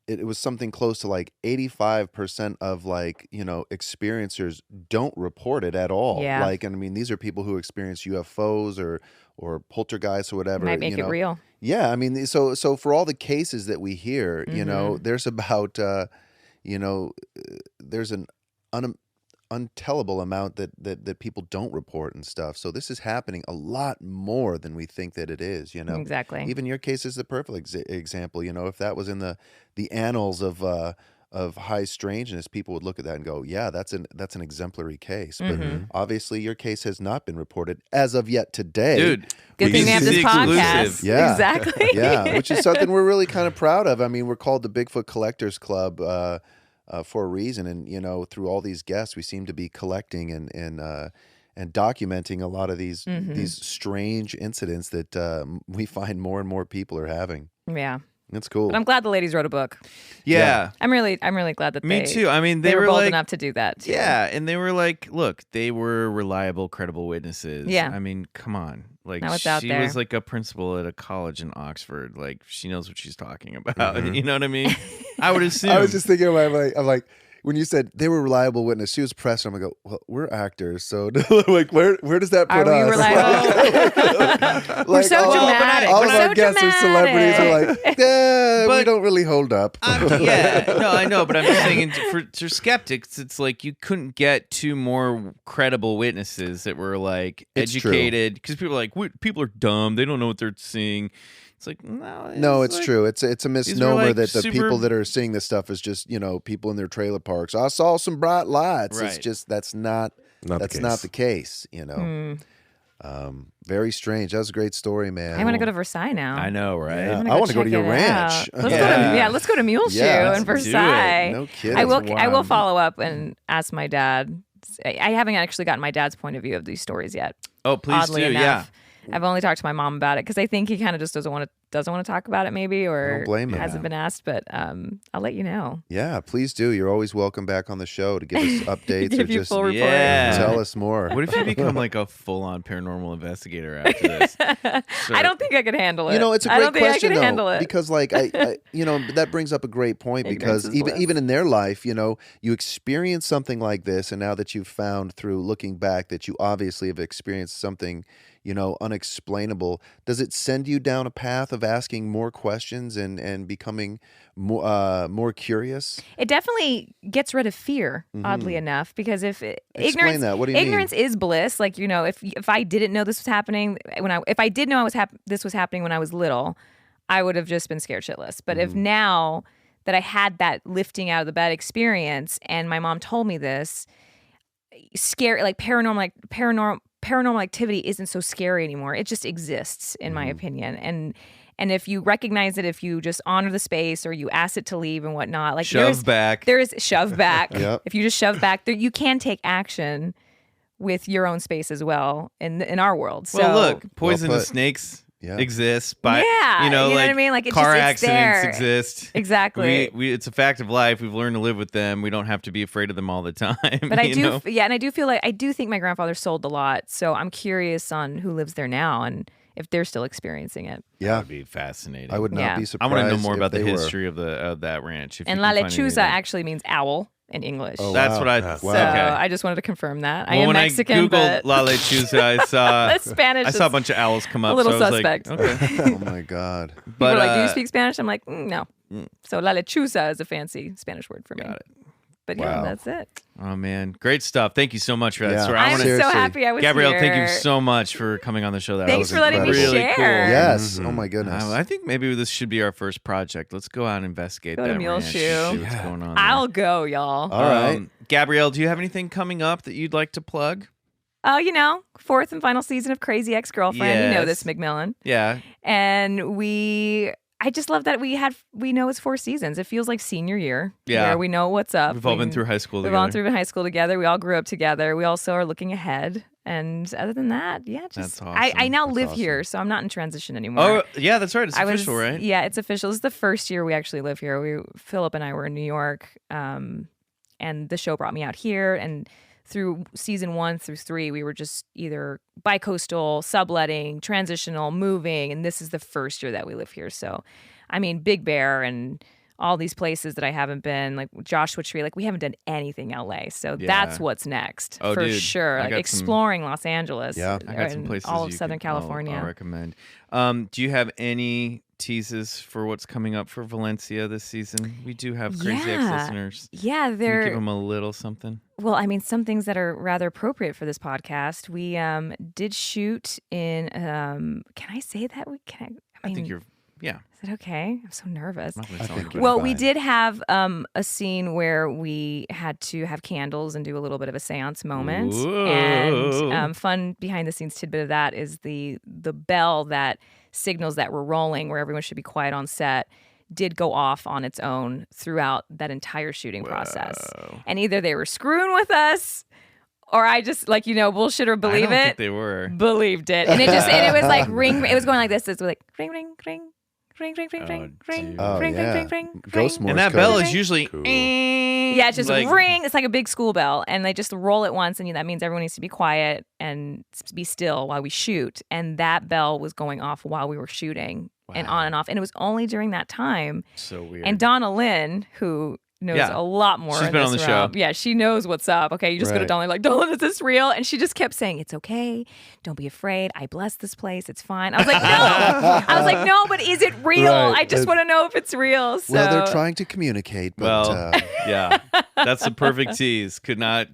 it was something close to like 85% of like, experiencers don't report it at all. Yeah. Like, and I mean, these are people who experience UFOs or poltergeists or whatever. Might make it real. Yeah. I mean, so for all the cases that we hear, there's about, there's an untellable amount that people don't report and stuff. So this is happening a lot more than we think that it is, Exactly. Even your case is the perfect example. If that was in the annals of high strangeness, people would look at that and go, yeah, that's an exemplary case. But obviously your case has not been reported as of yet today. Dude, good thing we have this podcast. Yeah. Exactly. Yeah, which is something we're really kind of proud of. I mean, we're called the Bigfoot Collectors Club for a reason, and through all these guests, we seem to be collecting and documenting a lot of these strange incidents that we find more and more people are having. Yeah, that's cool. But I'm glad the ladies wrote a book. Yeah. I'm really glad that Me too. I mean, they were bold like, enough to do that too. Yeah, and they were like, look, they were reliable, credible witnesses. Yeah. I mean, come on. Like, now it's out she there. was like a principal at a college in Oxford. Like, she knows what she's talking about. You know what I mean? I would assume. I was just thinking, I'm like, when you said they were reliable witness, she was pressed. I'm like, well, we're actors, so like, where does that put us? Are we reliable? We're so dramatic. All of our guests are celebrities. Are like, we don't really hold up. I know, but I'm just saying, for skeptics, it's like you couldn't get two more credible witnesses that were like educated, because people are like, people are dumb. They don't know what they're seeing. It's like, no, it's like, true. It's a misnomer like that the people that are seeing this stuff is just, people in their trailer parks. I saw some bright lights. Right. It's just, that's not the case, Very strange. That was a great story, man. I want to go to Versailles now. I know, right? Yeah. I want to go to your ranch. Let's go to Mule Shoe in Versailles. No kidding. I will follow up and ask my dad. I haven't actually gotten my dad's point of view of these stories yet. Oh, please Oddly do. enough. Yeah. I've only talked to my mom about it because I think he kind of just doesn't want to talk about it, maybe, or don't blame him. hasn't been asked. But I'll let you know. Yeah, please do. You're always welcome back on the show to give us updates Give or you just full report. tell us more. What if you become like a full-on paranormal investigator after this? I don't think I could handle it. It's a great I don't think question I could though, handle it. because like I that brings up a great point, Ignorance because is bliss. even in their life, you experience something like this, and now that you've found through looking back that you obviously have experienced something unexplainable, does it send you down a path of asking more questions and becoming more curious? It definitely gets rid of fear, oddly enough, because Explain ignorance, that. What do you mean? Ignorance is bliss. Like, if I didn't know this was happening if I did know this was happening when I was little, I would have just been scared shitless. But if now that I had that lifting out of the bed experience and my mom told me this, scary, like paranormal activity isn't so scary anymore. It just exists, in my opinion. And if you recognize it, if you just honor the space or you ask it to leave and whatnot, like shove back. There is shove back. Yep. If you just shove back, you can take action with your own space as well in our world. So Well, look, poisonous put. snakes Yeah. exist, but Yeah, you know what like I mean? Like, it's car just- it's accidents there. exist. Exactly. We it's a fact of life. We've learned to live with them. We don't have to be afraid of them all the time. But I you do, know? and I do feel like I do think my grandfather sold a lot. So I'm curious on who lives there now and if they're still experiencing it. That Yeah. would be fascinating. I would not Yeah. be I surprised. want to know more if about the they were. history of that ranch. If And you La can find Lechuza anything. actually means owl in English. Oh, That's wow. what I. Yeah. So Wow. Okay. I just wanted to confirm that. I Well, am when Mexican, I googled but La Lechuza, I saw That's Spanish. I saw a is- bunch of owls come up. a little so I was suspect. Like, okay. Oh my God. People But are like, do you uh, speak Spanish? I'm like, no. So La Lechuza is a fancy Spanish word for me. Got it. But yeah, Wow. that's it. Oh man, great stuff. Thank you so much for that. Yeah. story. I I I'm wanna, so Seriously. happy I was Gabrielle, here. thank you so much for coming on the show. That Thanks was for letting me incredible. really cool. share. Yes. Oh my goodness. I think maybe this should be our first project. Let's go out and investigate Go to that Mule ranch. Shoe. See what's going on. I'll go, y'all. All right. Gabrielle, do you have anything coming up that you'd like to plug? Oh, you know, 4th and final season of Crazy Ex-Girlfriend. You know this, Yes. McMillan. Yeah. And I just love that we know it's 4 seasons. It feels like senior year. Yeah. Where we know what's up. We've all been through high school We've together. all through high school together. We all grew up together. We also are looking ahead. And other than that, yeah, just That's I awesome. now That's live awesome. here, so I'm not in transition anymore. Oh, yeah, that's right. It's I official, was, right? Yeah, it's official. This is the first year we actually live here. Philip and I were in New York, and the show brought me out here. And through season 1 through 3, we were just either bi-coastal, subletting, transitional, moving, and this is the first year that we live here. So, I mean, Big Bear and all these places that I haven't been, like Joshua Tree, like we haven't done anything LA. So that's Yeah. what's next Oh, for dude, sure. I Like got some- exploring Los Angeles. Yeah. I got some and places all of you Southern could- I'll California. recommend. Do you have any teases for what's coming up for Valencia this season? We do have Crazy Ex Yeah. listeners. Yeah, Can you they're give them a little something? well. I mean, some things that are rather appropriate for this podcast. We did shoot in. Can I say that? I mean, think you're. Yeah. Is it okay? I'm so nervous. I'm not gonna I sound think like you're a- Well, we fine. did have a scene where we had to have candles and do a little bit of a seance moment. Whoa. And fun behind the scenes tidbit of that is the bell that signals that we're rolling, where everyone should be quiet on set, did go off on its own throughout that entire shooting process. And either they were screwing with us, or I just bullshit or I believe don't it. think they were. Believed it, and it was like ring. It was going like this. It was like ring, ring, ring. Ring, ring, ring, Oh, ring, ring, dude. Oh, ring, yeah. ring, ring, ring, Ghost ring. Morse And that code. bell is usually. Cool. Yeah, it's just like- ring. It's like a big school bell, and they just roll it once, and that means everyone needs to be quiet and be still while we shoot. And that bell was going off while we were shooting, and on and off. And it was only during that time. So weird. And Donna Lynn, who knows Yeah. a lot more. She's in been on this the show. realm. Yeah, she knows what's up. Okay, you just go to Right. Donna Lynn, like, Donna, is this real? And she just kept saying, it's okay. Don't be afraid. I bless this place. It's fine. I was like, no. I was like, no, but is it real? Right. I just want to know if it's real. So, Well, they're trying to communicate, but Well, yeah, that's the perfect tease. Could not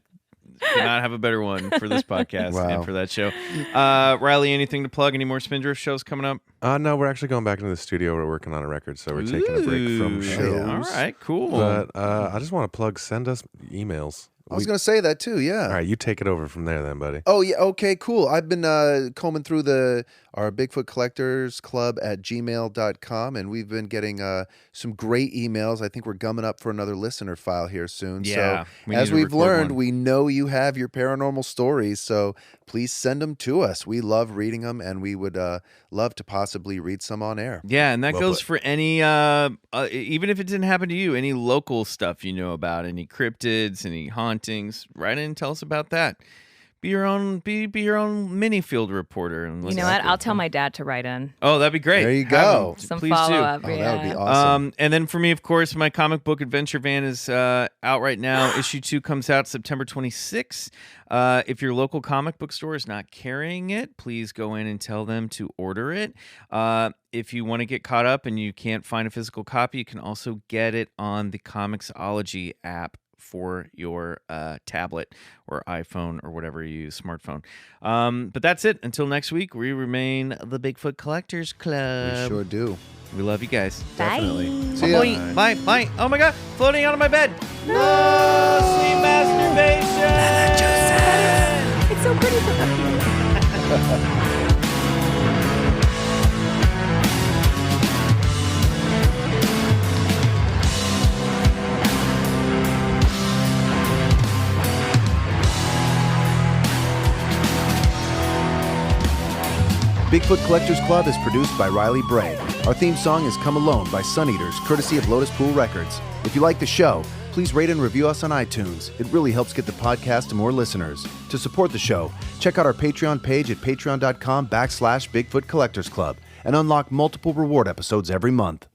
have a better one for this podcast Wow. and for that show. Riley, anything to plug? Any more Spindrift shows coming up? No, we're actually going back into the studio. We're working on a record, so we're taking a break from Ooh. shows. All right, cool. But I just want to plug, send us emails. I was going to say that too. Yeah. All right, you take it over from there then, buddy. Oh yeah, okay, cool. I've been combing through our Bigfoot Collectors Club at gmail.com, and we've been getting some great emails. I think we're gumming up for another listener file here soon. Yeah, so we as need to we've record learned, one. we know you have your paranormal stories, so please send them to us. We love reading them, and we would love to possibly read some on air. Yeah, and that Well goes put. for any, even if it didn't happen to you, any local stuff you know about, any cryptids, any hauntings. Write in and tell us about that. Be your own mini field reporter. And you let's- know what? I'll tell my dad to write in. Oh, that'd be great. There you Have go. him. Some Please do. follow-up. Oh, yeah. that would be awesome. And then for me, of course, my comic book adventure van is out right now. Issue 2 comes out September 26th. If your local comic book store is not carrying it, please go in and tell them to order it. If you want to get caught up and you can't find a physical copy, you can also get it on the Comixology app for your tablet or iPhone or whatever you use, smartphone. But that's it. Until next week, we remain the Bigfoot Collectors Club. We sure do. We love you guys. Definitely. See Boy, ya. bye, bye. Oh my God, floating out of my bed. No, see masturbation. It's so pretty. Bigfoot Collectors Club is produced by Riley Bray. Our theme song is Come Alone by Suneaters, courtesy of Lotuspool Records. If you like the show, please rate and review us on iTunes. It really helps get the podcast to more listeners. To support the show, check out our Patreon page at patreon.com/Bigfoot Collectors Club and unlock multiple reward episodes every month.